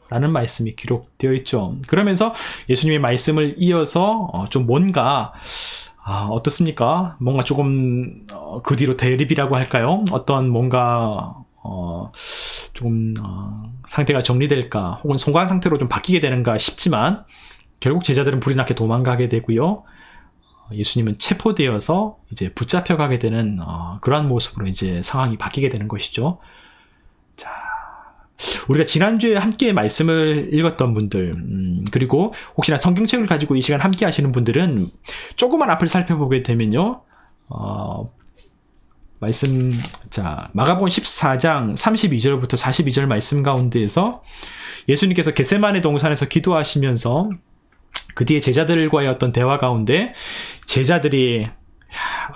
라는 말씀이 기록되어 있죠. 그러면서 예수님의 말씀을 이어서 좀 뭔가 어떻습니까? 뭔가 조금 그 뒤로 대립이라고 할까요? 어떤 뭔가 조금 상태가 정리될까, 혹은 송강 상태로 좀 바뀌게 되는가 싶지만 결국 제자들은 불이 나게 도망가게 되고요. 예수님은 체포되어서 이제 붙잡혀가게 되는 그러한 모습으로 이제 상황이 바뀌게 되는 것이죠. 자, 우리가 지난주에 함께 말씀을 읽었던 분들, 그리고 혹시나 성경책을 가지고 이 시간 함께 하시는 분들은 조금만 앞을 살펴보게 되면요, 말씀, 자, 마가복음 14장 32절부터 42절 말씀 가운데에서 예수님께서 겟세마네 동산에서 기도하시면서 그 뒤에 제자들과의 어떤 대화 가운데 제자들이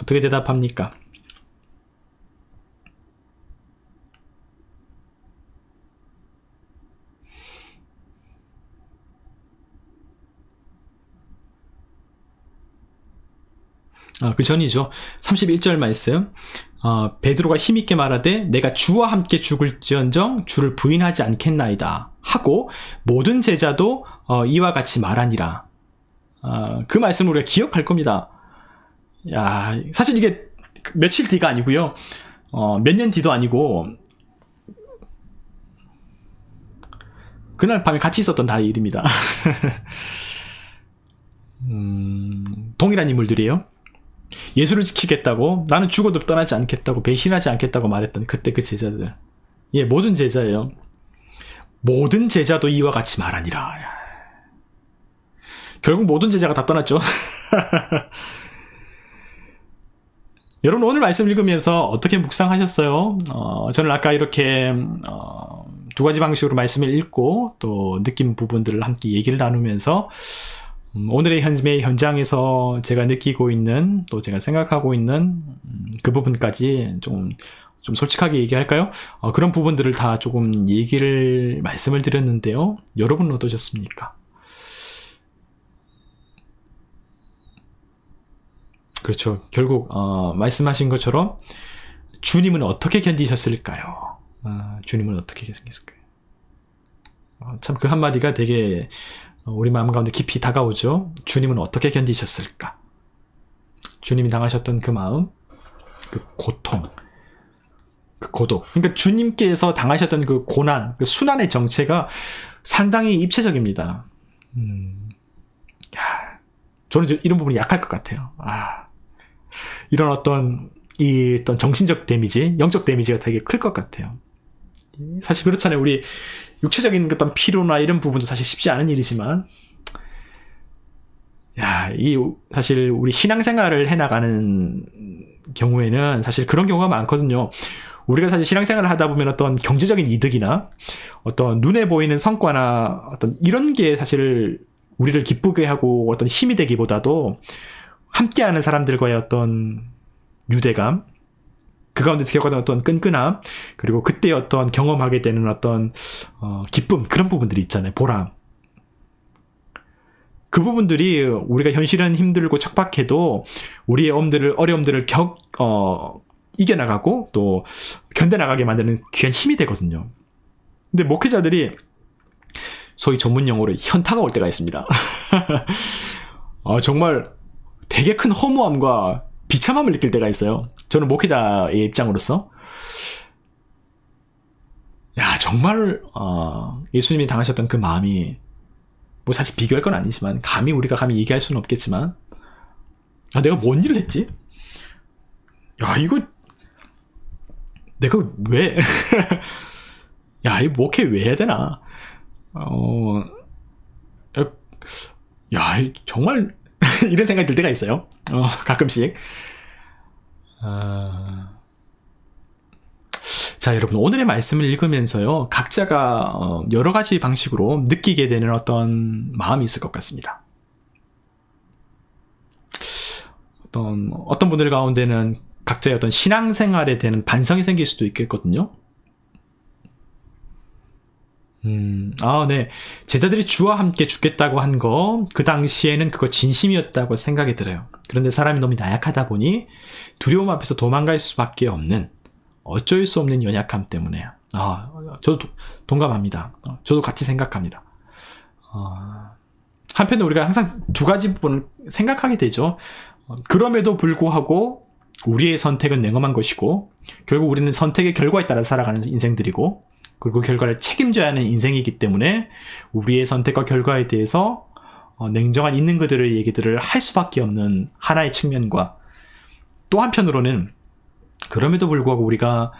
어떻게 대답합니까? 그 전이죠. 31절 말씀. 베드로가 힘있게 말하되 내가 주와 함께 죽을지언정 주를 부인하지 않겠나이다 하고 모든 제자도 이와 같이 말하니라. 그 말씀을 우리가 기억할 겁니다. 야, 사실 이게 며칠 뒤가 아니고요. 몇 년 뒤도 아니고 그날 밤에 같이 있었던 나의 일입니다. 동일한 인물들이에요. 예수를 지키겠다고, 나는 죽어도 떠나지 않겠다고, 배신하지 않겠다고 말했던 그때 그 제자들. 예, 모든 제자예요. 모든 제자도 이와 같이 말하니라. 결국 모든 제자가 다 떠났죠. 여러분, 오늘 말씀 읽으면서 어떻게 묵상하셨어요? 저는 아까 이렇게 두 가지 방식으로 말씀을 읽고 또 느낀 부분들을 함께 얘기를 나누면서 오늘의 현장에서 제가 느끼고 있는, 또 제가 생각하고 있는 그 부분까지 좀 솔직하게 얘기할까요? 그런 부분들을 다 조금 말씀을 드렸는데요. 여러분은 어떠셨습니까? 그렇죠. 결국 말씀하신 것처럼 주님은 어떻게 견디셨을까요? 주님은 어떻게 견디셨을까요? 참 그 한마디가 되게 우리 마음 가운데 깊이 다가오죠. 주님은 어떻게 견디셨을까? 주님이 당하셨던 그 마음, 그 고통, 그 고독. 그러니까 주님께서 당하셨던 그 고난, 그 순환의 정체가 상당히 입체적입니다. 저는 이런 부분이 약할 것 같아요. 이런 어떤 정신적 데미지, 영적 데미지가 되게 클 것 같아요. 사실 그렇잖아요. 우리 육체적인 어떤 피로나 이런 부분도 사실 쉽지 않은 일이지만, 사실 우리 신앙생활을 해나가는 경우에는 사실 그런 경우가 많거든요. 우리가 사실 신앙생활을 하다 보면 어떤 경제적인 이득이나 어떤 눈에 보이는 성과나 어떤 이런 게 사실 우리를 기쁘게 하고 어떤 힘이 되기보다도 함께하는 사람들과의 어떤 유대감, 그 가운데서 겪었던 어떤 끈끈함, 그리고 그때 어떤 경험하게 되는 어떤 기쁨, 그런 부분들이 있잖아요. 보람. 그 부분들이 우리가 현실은 힘들고 척박해도 우리의 어려움들을 이겨나가고 또 견뎌나가게 만드는 귀한 힘이 되거든요. 근데 목회자들이 소위 전문 용어로 현타가 올 때가 있습니다. 정말 되게 큰 허무함과 비참함을 느낄 때가 있어요. 저는 목회자의 입장으로서. 정말 예수님이 당하셨던 그 마음이 뭐 사실 비교할 건 아니지만 우리가 감히 얘기할 수는 없겠지만 내가 뭔 일을 했지? 이거 내가 왜 이 목회 왜 해야 되나? 정말 이런 생각이 들 때가 있어요. 가끔씩. 자, 여러분, 오늘의 말씀을 읽으면서요, 각자가 여러 가지 방식으로 느끼게 되는 어떤 마음이 있을 것 같습니다. 어떤 분들 가운데는 각자의 어떤 신앙생활에 대한 반성이 생길 수도 있겠거든요. 네. 제자들이 주와 함께 죽겠다고 한 그 당시에는 그거 진심이었다고 생각이 들어요. 그런데 사람이 너무 나약하다 보니 두려움 앞에서 도망갈 수밖에 없는, 어쩔 수 없는 연약함 때문에. 저도 동감합니다. 저도 같이 생각합니다. 한편으로 우리가 항상 두 가지 부분을 생각하게 되죠. 그럼에도 불구하고 우리의 선택은 냉엄한 것이고, 결국 우리는 선택의 결과에 따라 살아가는 인생들이고, 그리고 결과를 책임져야 하는 인생이기 때문에 우리의 선택과 결과에 대해서 냉정한 있는 그들의 얘기들을 할 수밖에 없는 하나의 측면과, 또 한편으로는 그럼에도 불구하고 우리가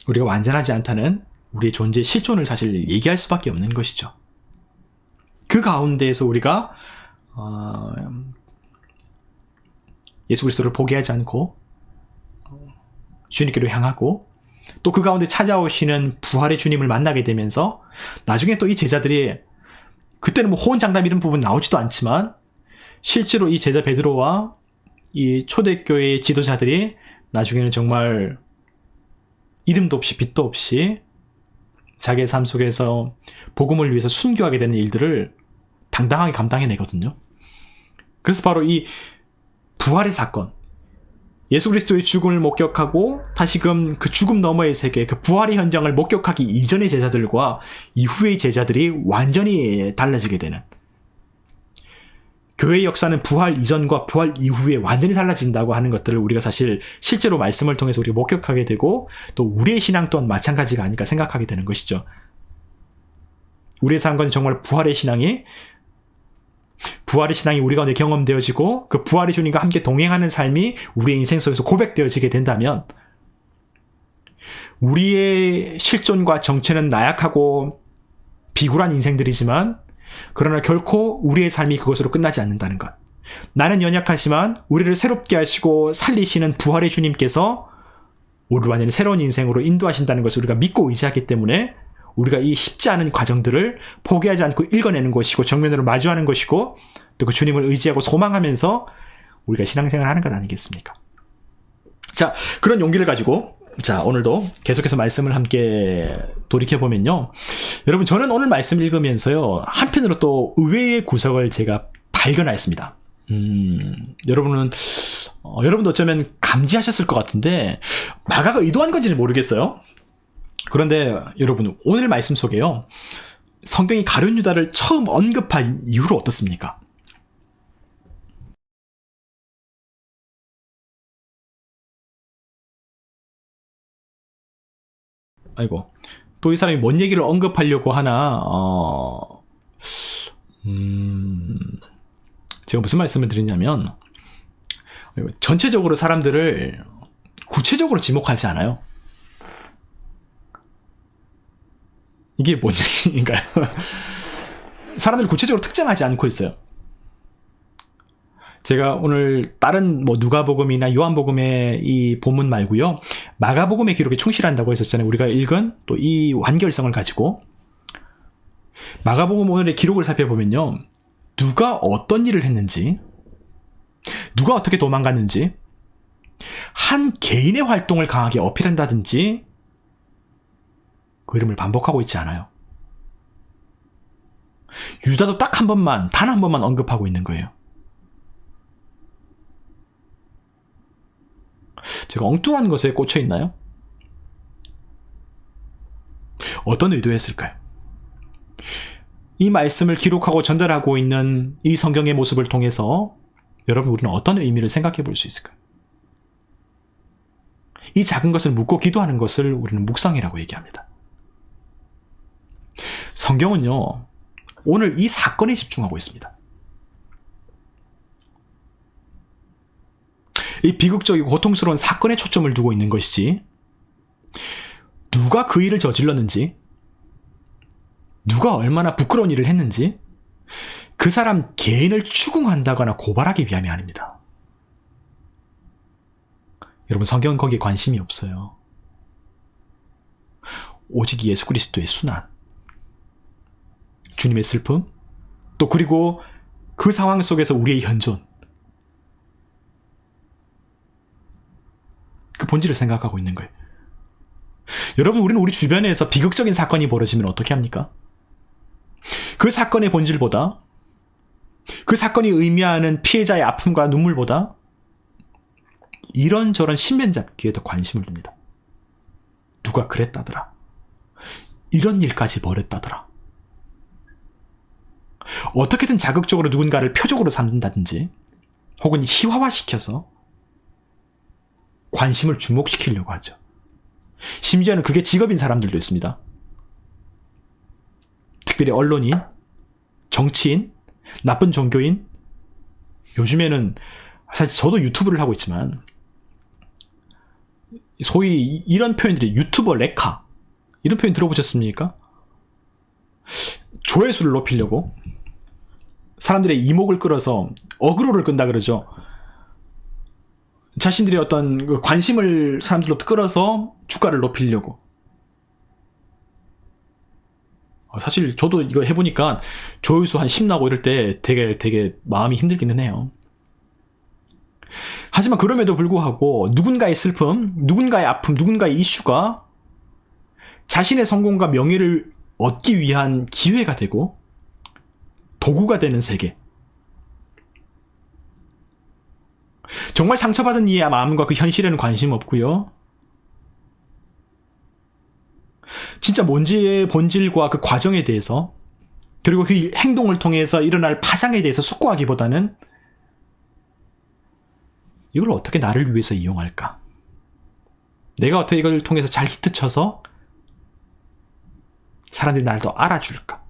완전하지 않다는 우리의 존재의 실존을 사실 얘기할 수밖에 없는 것이죠. 그 가운데에서 우리가 예수 그리스도를 포기하지 않고 주님께로 향하고, 또 그 가운데 찾아오시는 부활의 주님을 만나게 되면서 나중에 또 이 제자들이, 그때는 뭐 호언장담 이런 부분 나오지도 않지만 실제로 이 제자 베드로와 이 초대교회의 지도자들이 나중에는 정말 이름도 없이 빛도 없이 자기의 삶 속에서 복음을 위해서 순교하게 되는 일들을 당당하게 감당해내거든요. 그래서 바로 이 부활의 사건, 예수 그리스도의 죽음을 목격하고 다시금 그 죽음 너머의 세계, 그 부활의 현장을 목격하기 이전의 제자들과 이후의 제자들이 완전히 달라지게 되는, 교회의 역사는 부활 이전과 부활 이후에 완전히 달라진다고 하는 것들을 우리가 사실 실제로 말씀을 통해서 우리가 목격하게 되고, 또 우리의 신앙 또한 마찬가지가 아닐까 생각하게 되는 것이죠. 우리의 삶과는 정말 부활의 신앙이 우리 가운데 경험되어지고, 그 부활의 주님과 함께 동행하는 삶이 우리의 인생 속에서 고백되어지게 된다면, 우리의 실존과 정체는 나약하고 비굴한 인생들이지만, 그러나 결코 우리의 삶이 그것으로 끝나지 않는다는 것. 나는 연약하지만 우리를 새롭게 하시고 살리시는 부활의 주님께서 우리를 완전히 새로운 인생으로 인도하신다는 것을 우리가 믿고 의지하기 때문에, 우리가 이 쉽지 않은 과정들을 포기하지 않고 읽어내는 것이고, 정면으로 마주하는 것이고, 또 그 주님을 의지하고 소망하면서 우리가 신앙생활을 하는 것 아니겠습니까? 자, 그런 용기를 가지고 자, 오늘도 계속해서 말씀을 함께 돌이켜보면요, 여러분, 저는 오늘 말씀 읽으면서요, 한편으로 또 의외의 구석을 제가 발견했습니다. 여러분도 어쩌면 감지하셨을 것 같은데, 마가가 의도한 건지는 모르겠어요. 그런데 여러분, 오늘 말씀 속에요, 성경이 가룟 유다를 처음 언급한 이유로 어떻습니까? 아이고, 또 이 사람이 뭔 얘기를 언급하려고 하나, 제가 무슨 말씀을 드리냐면, 전체적으로 사람들을 구체적으로 지목하지 않아요. 이게 뭔 얘기인가요? 사람들을 구체적으로 특정하지 않고 있어요. 제가 오늘 다른 누가복음이나 요한복음의 이 본문 말고요, 마가복음의 기록에 충실한다고 했었잖아요. 우리가 읽은 또 이 완결성을 가지고 마가복음 오늘의 기록을 살펴보면요, 누가 어떤 일을 했는지, 누가 어떻게 도망갔는지, 한 개인의 활동을 강하게 어필한다든지 그 이름을 반복하고 있지 않아요. 유다도 딱 한 번만, 단 한 번만 언급하고 있는 거예요. 제가 엉뚱한 것에 꽂혀 있나요? 어떤 의도였을까요? 이 말씀을 기록하고 전달하고 있는 이 성경의 모습을 통해서 여러분, 우리는 어떤 의미를 생각해 볼 수 있을까요? 이 작은 것을 묻고 기도하는 것을 우리는 묵상이라고 얘기합니다. 성경은요, 오늘 이 사건에 집중하고 있습니다. 이 비극적이고 고통스러운 사건에 초점을 두고 있는 것이지, 누가 그 일을 저질렀는지, 누가 얼마나 부끄러운 일을 했는지, 그 사람 개인을 추궁한다거나 고발하기 위함이 아닙니다. 여러분, 성경은 거기에 관심이 없어요. 오직 예수 그리스도의 순환, 주님의 슬픔, 또 그리고 그 상황 속에서 우리의 현존, 그 본질을 생각하고 있는 거예요. 여러분, 우리는 우리 주변에서 비극적인 사건이 벌어지면 어떻게 합니까? 그 사건의 본질보다, 그 사건이 의미하는 피해자의 아픔과 눈물보다 이런저런 신변잡기에 더 관심을 둡니다. 누가 그랬다더라, 이런 일까지 벌였다더라, 어떻게든 자극적으로 누군가를 표적으로 삼는다든지, 혹은 희화화시켜서 관심을 주목시키려고 하죠. 심지어는 그게 직업인 사람들도 있습니다. 특별히 언론인, 정치인, 나쁜 종교인, 요즘에는 사실 저도 유튜브를 하고 있지만 소위 이런 표현들이 유튜버 레카, 이런 표현 들어보셨습니까? 조회수를 높이려고 사람들의 이목을 끌어서 어그로를 끈다 그러죠. 자신들의 어떤 관심을 사람들로 끌어서 주가를 높이려고. 사실 저도 이거 해보니까 조회수 한 10 나고 이럴 때 되게 마음이 힘들기는 해요. 하지만 그럼에도 불구하고 누군가의 슬픔, 누군가의 아픔, 누군가의 이슈가 자신의 성공과 명예를 얻기 위한 기회가 되고 도구가 되는 세계. 정말 상처받은 이의 마음과 그 현실에는 관심 없고요. 진짜 문제의 본질과 그 과정에 대해서, 그리고 그 행동을 통해서 일어날 파장에 대해서 숙고하기보다는 이걸 어떻게 나를 위해서 이용할까? 내가 어떻게 이걸 통해서 잘 히트쳐서 사람들이 나를 더 알아줄까?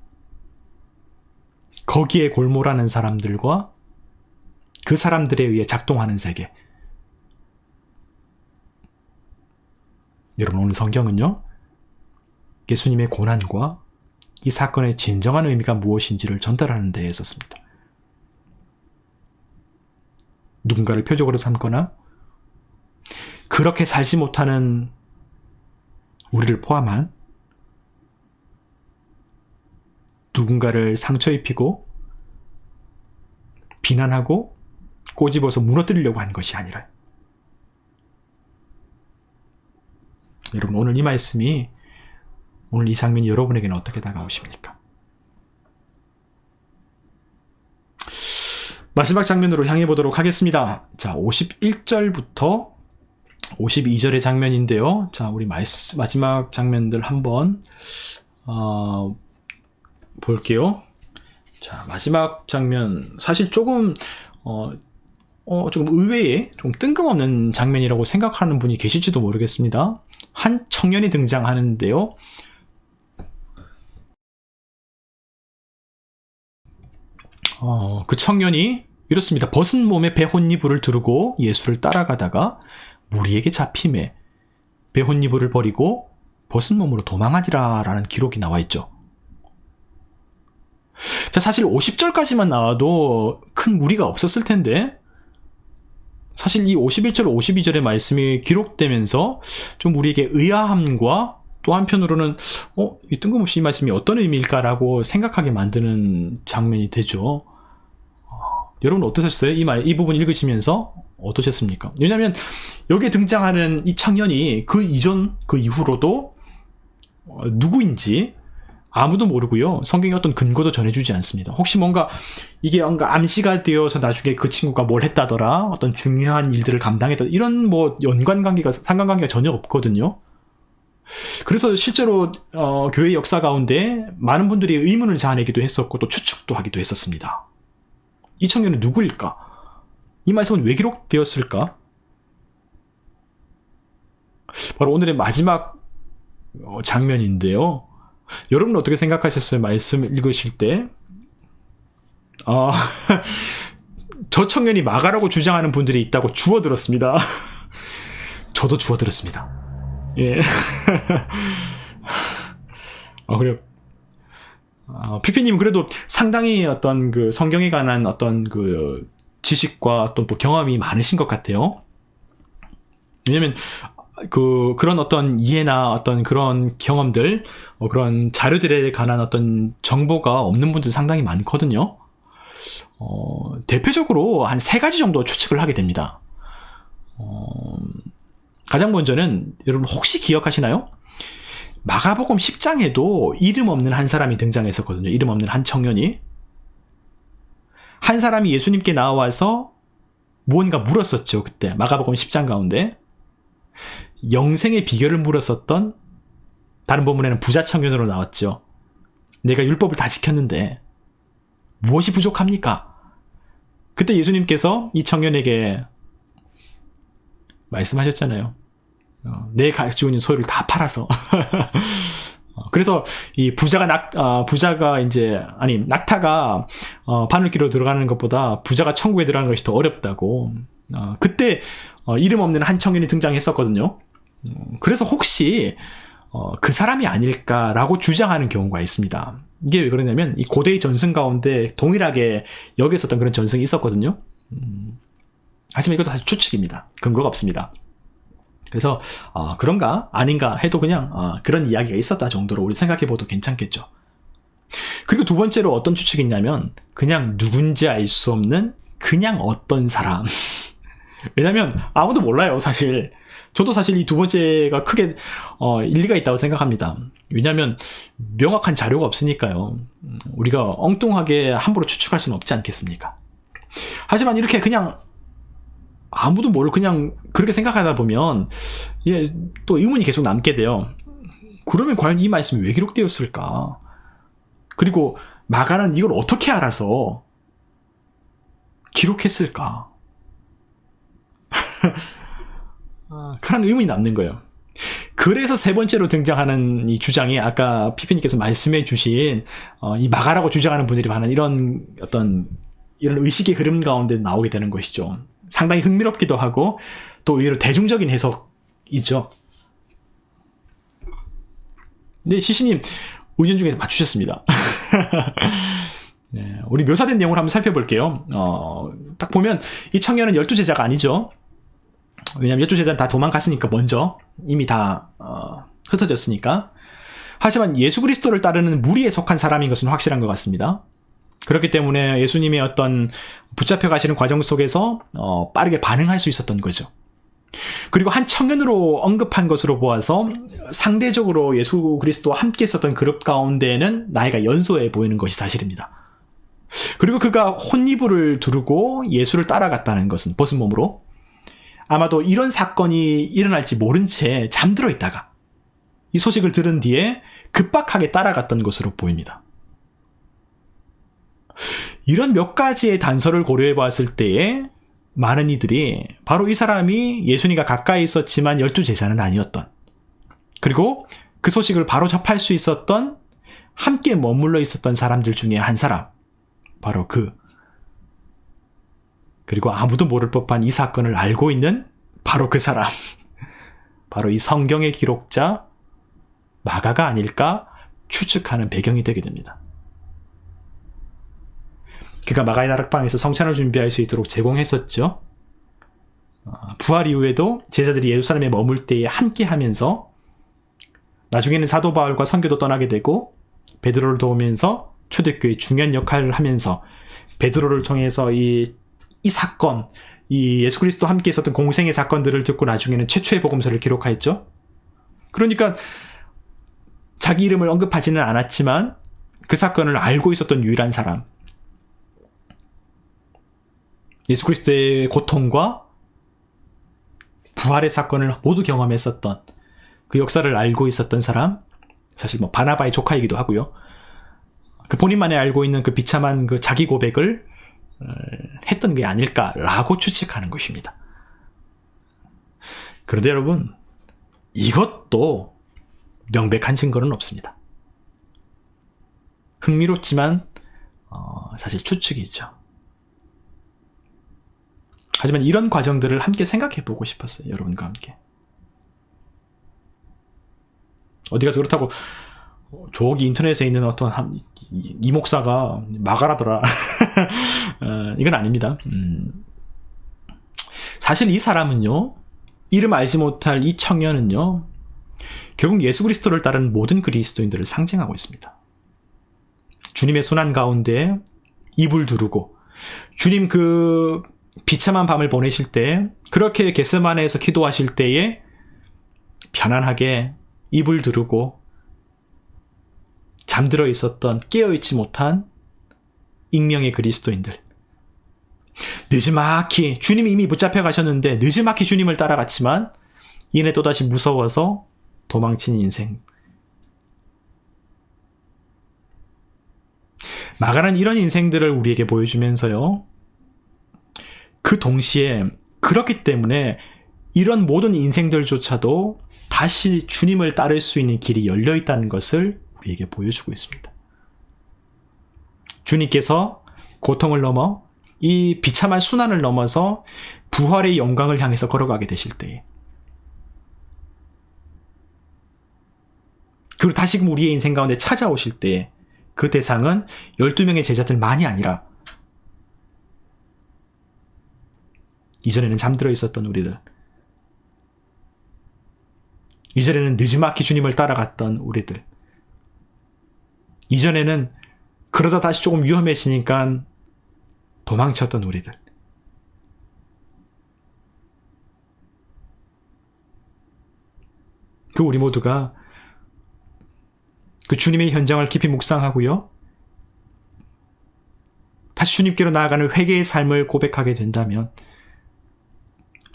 거기에 골몰하는 사람들과 그 사람들에 의해 작동하는 세계. 여러분, 오늘 성경은요, 예수님의 고난과 이 사건의 진정한 의미가 무엇인지를 전달하는 데에 있었습니다. 누군가를 표적으로 삼거나 그렇게 살지 못하는 우리를 포함한 누군가를 상처 입히고 비난하고 꼬집어서 무너뜨리려고 하는 것이 아니라, 여러분, 오늘 이 말씀이, 오늘 이 장면이 여러분에게는 어떻게 다가오십니까? 마지막 장면으로 향해 보도록 하겠습니다. 자, 51절부터 52절의 장면인데요. 자, 우리 마지막 장면들 한번 볼게요. 자, 마지막 장면, 사실 조금 조금 의외의, 좀 뜬금없는 장면이라고 생각하는 분이 계실지도 모르겠습니다. 한 청년이 등장하는데요. 그 청년이 이렇습니다. 벗은 몸에 배혼이불을 두르고 예수를 따라가다가 무리에게 잡힘에 배혼이불을 버리고 벗은 몸으로 도망하리라 라는 기록이 나와 있죠. 자, 사실 50절까지만 나와도 큰 무리가 없었을 텐데, 사실 이 51절, 52절의 말씀이 기록되면서 좀 우리에게 의아함과 또 한편으로는 이 뜬금없이 이 말씀이 어떤 의미일까라고 생각하게 만드는 장면이 되죠. 여러분 어떠셨어요? 이 부분 읽으시면서 어떠셨습니까? 왜냐하면 여기에 등장하는 이 청년이 그 이전, 그 이후로도 누구인지 아무도 모르고요. 성경이 어떤 근거도 전해주지 않습니다. 혹시 이게 뭔가 암시가 되어서 나중에 그 친구가 뭘 했다더라, 어떤 중요한 일들을 감당했다, 이런 상관관계가 전혀 없거든요. 그래서 실제로 교회 역사 가운데 많은 분들이 의문을 자아내기도 했었고 또 추측도 하기도 했었습니다. 이 청년은 누구일까? 이 말씀은 왜 기록되었을까? 바로 오늘의 마지막 장면인데요. 여러분은 어떻게 생각하셨어요? 말씀을 읽으실 때? 저 청년이 마가라고 주장하는 분들이 있다고 주워들었습니다. 저도 주워들었습니다. 예. 그래요. 피피님 그래도 상당히 어떤 그 성경에 관한 어떤 그 지식과 어떤 또 경험이 많으신 것 같아요. 왜냐면 그런 어떤 이해나 어떤 그런 경험들, 그런 자료들에 관한 어떤 정보가 없는 분들 상당히 많거든요. 대표적으로 한 3가지 정도 추측을 하게 됩니다. 가장 먼저는 여러분 혹시 기억하시나요? 마가복음 10장에도 이름 없는 한 사람이 등장했었거든요. 이름 없는 한 청년이. 한 사람이 예수님께 나와서 무언가 물었었죠. 그때 마가복음 10장 가운데. 영생의 비결을 물었었던, 다른 본문에는 부자 청년으로 나왔죠. 내가 율법을 다 지켰는데 무엇이 부족합니까? 그때 예수님께서 이 청년에게 말씀하셨잖아요. 내 가지고 있는 소유를 다 팔아서. 그래서 이 낙타가 바늘귀로 들어가는 것보다 부자가 천국에 들어가는 것이 더 어렵다고. 그때 이름 없는 한 청년이 등장했었거든요. 그래서 혹시 그 사람이 아닐까라고 주장하는 경우가 있습니다. 이게 왜 그러냐면 이 고대의 전승 가운데 동일하게 여기있었던 그런 전승이 있었거든요. 하지만 이것도 사실 추측입니다. 근거가 없습니다. 그래서 그런가 아닌가 해도 그냥 그런 이야기가 있었다 정도로 우리 생각해봐도 괜찮겠죠. 그리고 두 번째로 어떤 추측이 있냐면 그냥 누군지 알 수 없는 그냥 어떤 사람. 왜냐면 아무도 몰라요. 사실 저도 사실 이 두 번째가 크게 일리가 있다고 생각합니다. 왜냐하면 명확한 자료가 없으니까요. 우리가 엉뚱하게 함부로 추측할 수는 없지 않겠습니까? 하지만 이렇게 그냥 아무도 모를 그냥 그렇게 생각하다 보면 예, 또 의문이 계속 남게 돼요. 그러면 과연 이 말씀이 왜 기록되었을까? 그리고 마가는 이걸 어떻게 알아서 기록했을까? 그런 의문이 남는 거예요. 그래서 세 번째로 등장하는 이 주장이 아까 피피님께서 말씀해 주신 이 마가라고 주장하는 분들이 많은 이런 이런 의식의 흐름 가운데 나오게 되는 것이죠. 상당히 흥미롭기도 하고 또 의외로 대중적인 해석이죠. 네, 시시님 의견 중에 맞추셨습니다. 네, 우리 묘사된 내용을 한번 살펴볼게요. 딱 보면 이 청년은 12제자가 아니죠. 왜냐면 12제자는 다 도망갔으니까 먼저 이미 다 흩어졌으니까. 하지만 예수 그리스도를 따르는 무리에 속한 사람인 것은 확실한 것 같습니다. 그렇기 때문에 예수님의 어떤 붙잡혀 가시는 과정 속에서 빠르게 반응할 수 있었던 거죠. 그리고 한 청년으로 언급한 것으로 보아서 상대적으로 예수 그리스도와 함께 있었던 그룹 가운데에는 나이가 연소해 보이는 것이 사실입니다. 그리고 그가 혼이불을 두르고 예수를 따라갔다는 것은 벗은 몸으로 아마도 이런 사건이 일어날지 모른 채 잠들어 있다가 이 소식을 들은 뒤에 급박하게 따라갔던 것으로 보입니다. 이런 몇 가지의 단서를 고려해 봤을 때에 많은 이들이 바로 이 사람이 예수님과 가까이 있었지만 12제자는 아니었던, 그리고 그 소식을 바로 접할 수 있었던 함께 머물러 있었던 사람들 중에 한 사람, 바로 그리고 아무도 모를 법한 이 사건을 알고 있는 바로 그 사람, 바로 이 성경의 기록자 마가가 아닐까 추측하는 배경이 되게 됩니다. 그가 마가의 다락방에서 성찬을 준비할 수 있도록 제공했었죠. 부활 이후에도 제자들이 예루살렘에 머물 때에 함께 하면서 나중에는 사도 바울과 선교도 떠나게 되고 베드로를 도우면서 초대교회의 중요한 역할을 하면서 베드로를 통해서 이 사건, 이 예수 그리스도 함께 있었던 공생의 사건들을 듣고 나중에는 최초의 복음서를 기록하였죠. 그러니까 자기 이름을 언급하지는 않았지만 그 사건을 알고 있었던 유일한 사람, 예수 그리스도의 고통과 부활의 사건을 모두 경험했었던, 그 역사를 알고 있었던 사람, 사실 바나바의 조카이기도 하고요. 그 본인만이 알고 있는 그 비참한 그 자기 고백을 했던 게 아닐까라고 추측하는 것입니다. 그런데 여러분, 이것도 명백한 증거는 없습니다. 흥미롭지만 사실 추측이죠. 하지만 이런 과정들을 함께 생각해 보고 싶었어요. 여러분과 함께. 어디 가서 그렇다고 저기 인터넷에 있는 어떤 이 목사가 마가라더라. 이건 아닙니다. 사실 이 사람은요, 이름 알지 못할 이 청년은요, 결국 예수 그리스도를 따르는 모든 그리스도인들을 상징하고 있습니다. 주님의 순환 가운데 이불 두르고 주님 그 비참한 밤을 보내실 때, 그렇게 겟세마네에서 기도하실 때에 편안하게 이불 두르고 잠들어 있었던, 깨어있지 못한 익명의 그리스도인들, 느지막이 주님이 이미 붙잡혀 가셨는데 느지막이 주님을 따라갔지만 이내 또다시 무서워서 도망친 인생. 마가는 이런 인생들을 우리에게 보여주면서요, 그 동시에 그렇기 때문에 이런 모든 인생들조차도 다시 주님을 따를 수 있는 길이 열려있다는 것을 우리에게 보여주고 있습니다. 주님께서 고통을 넘어 이 비참한 순환을 넘어서 부활의 영광을 향해서 걸어가게 되실 때에, 그리고 다시금 우리의 인생 가운데 찾아오실 때에 그 대상은 12명의 제자들만이 아니라 이전에는 잠들어 있었던 우리들, 이전에는 느지막이 주님을 따라갔던 우리들, 이전에는 그러다 다시 조금 위험해지니까 도망쳤던 우리들, 그 우리 모두가 그 주님의 현장을 깊이 묵상하고요, 다시 주님께로 나아가는 회개의 삶을 고백하게 된다면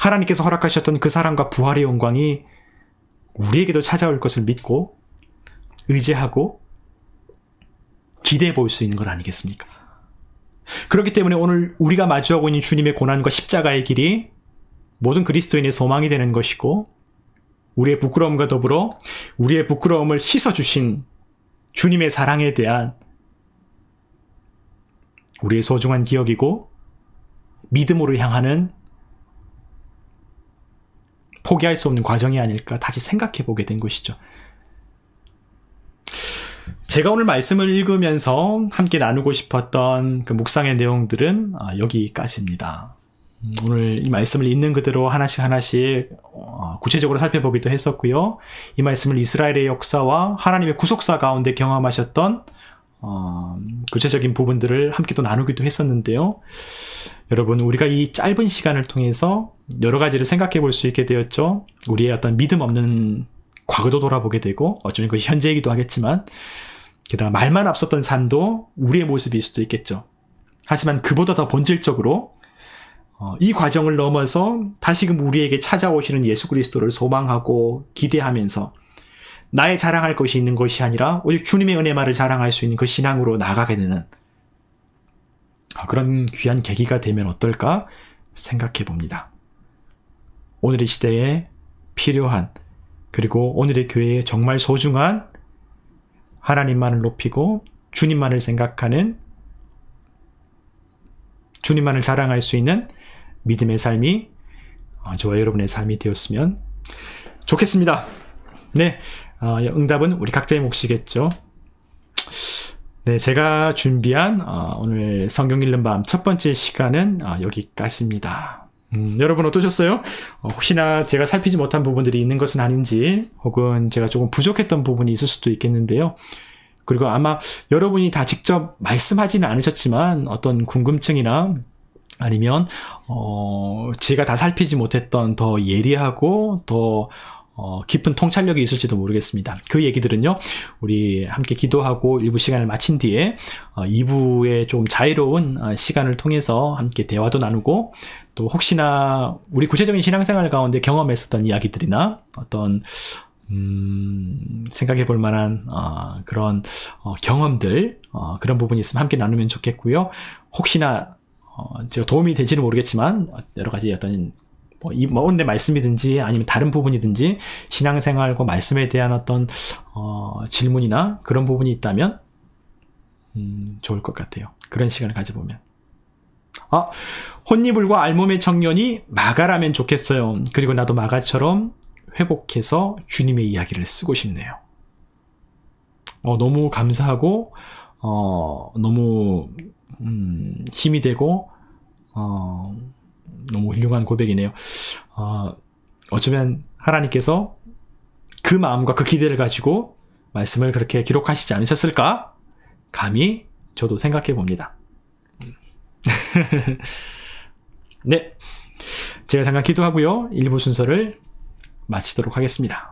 하나님께서 허락하셨던 그 사랑과 부활의 영광이 우리에게도 찾아올 것을 믿고 의지하고 기대해 볼 수 있는 것 아니겠습니까? 그렇기 때문에 오늘 우리가 마주하고 있는 주님의 고난과 십자가의 길이 모든 그리스도인의 소망이 되는 것이고, 우리의 부끄러움과 더불어 우리의 부끄러움을 씻어주신 주님의 사랑에 대한 우리의 소중한 기억이고, 믿음으로 향하는 포기할 수 없는 과정이 아닐까 다시 생각해 보게 된 것이죠. 제가 오늘 말씀을 읽으면서 함께 나누고 싶었던 그 묵상의 내용들은 여기까지입니다. 오늘 이 말씀을 있는 그대로 하나씩 구체적으로 살펴보기도 했었고요. 이 말씀을 이스라엘의 역사와 하나님의 구속사 가운데 경험하셨던 구체적인 부분들을 함께 또 나누기도 했었는데요. 여러분, 우리가 이 짧은 시간을 통해서 여러 가지를 생각해 볼 수 있게 되었죠. 우리의 어떤 믿음 없는 과거도 돌아보게 되고, 어쩌면 그것이 현재이기도 하겠지만, 게다가 말만 앞섰던 삶도 우리의 모습일 수도 있겠죠. 하지만 그보다 더 본질적으로 이 과정을 넘어서 다시금 우리에게 찾아오시는 예수 그리스도를 소망하고 기대하면서 나의 자랑할 것이 있는 것이 아니라 오직 주님의 은혜만을 자랑할 수 있는 그 신앙으로 나아가게 되는 그런 귀한 계기가 되면 어떨까 생각해 봅니다. 오늘의 시대에 필요한, 그리고 오늘의 교회에 정말 소중한 하나님만을 높이고 주님만을 생각하는, 주님만을 자랑할 수 있는 믿음의 삶이 저와 여러분의 삶이 되었으면 좋겠습니다. 네, 응답은 우리 각자의 몫이겠죠. 네, 제가 준비한 오늘 성경 읽는 밤 첫 번째 시간은 여기까지입니다. 여러분 어떠셨어요? 혹시나 제가 살피지 못한 부분들이 있는 것은 아닌지, 혹은 제가 조금 부족했던 부분이 있을 수도 있겠는데요. 그리고 아마 여러분이 다 직접 말씀하지는 않으셨지만 어떤 궁금증이나 아니면 제가 다 살피지 못했던 더 예리하고 더 깊은 통찰력이 있을지도 모르겠습니다. 그 얘기들은요, 우리 함께 기도하고 1부 시간을 마친 뒤에 2부의 좀 자유로운 시간을 통해서 함께 대화도 나누고, 또 혹시나 우리 구체적인 신앙생활 가운데 경험했었던 이야기들이나 어떤 생각해 볼 만한 그런 경험들, 그런 부분이 있으면 함께 나누면 좋겠고요. 혹시나 제가 도움이 될지는 모르겠지만 여러 가지 어떤 내 말씀이든지 아니면 다른 부분이든지 신앙생활과 말씀에 대한 어떤 질문이나 그런 부분이 있다면 좋을 것 같아요. 그런 시간을 가져보면. 혼니불과 알몸의 청년이 마가라면 좋겠어요. 그리고 나도 마가처럼 회복해서 주님의 이야기를 쓰고 싶네요. 너무 감사하고 너무 힘이 되고 너무 훌륭한 고백이네요. 어쩌면 하나님께서 그 마음과 그 기대를 가지고 말씀을 그렇게 기록하시지 않으셨을까? 감히 저도 생각해 봅니다. 네, 제가 잠깐 기도하고요, 1부 순서를 마치도록 하겠습니다.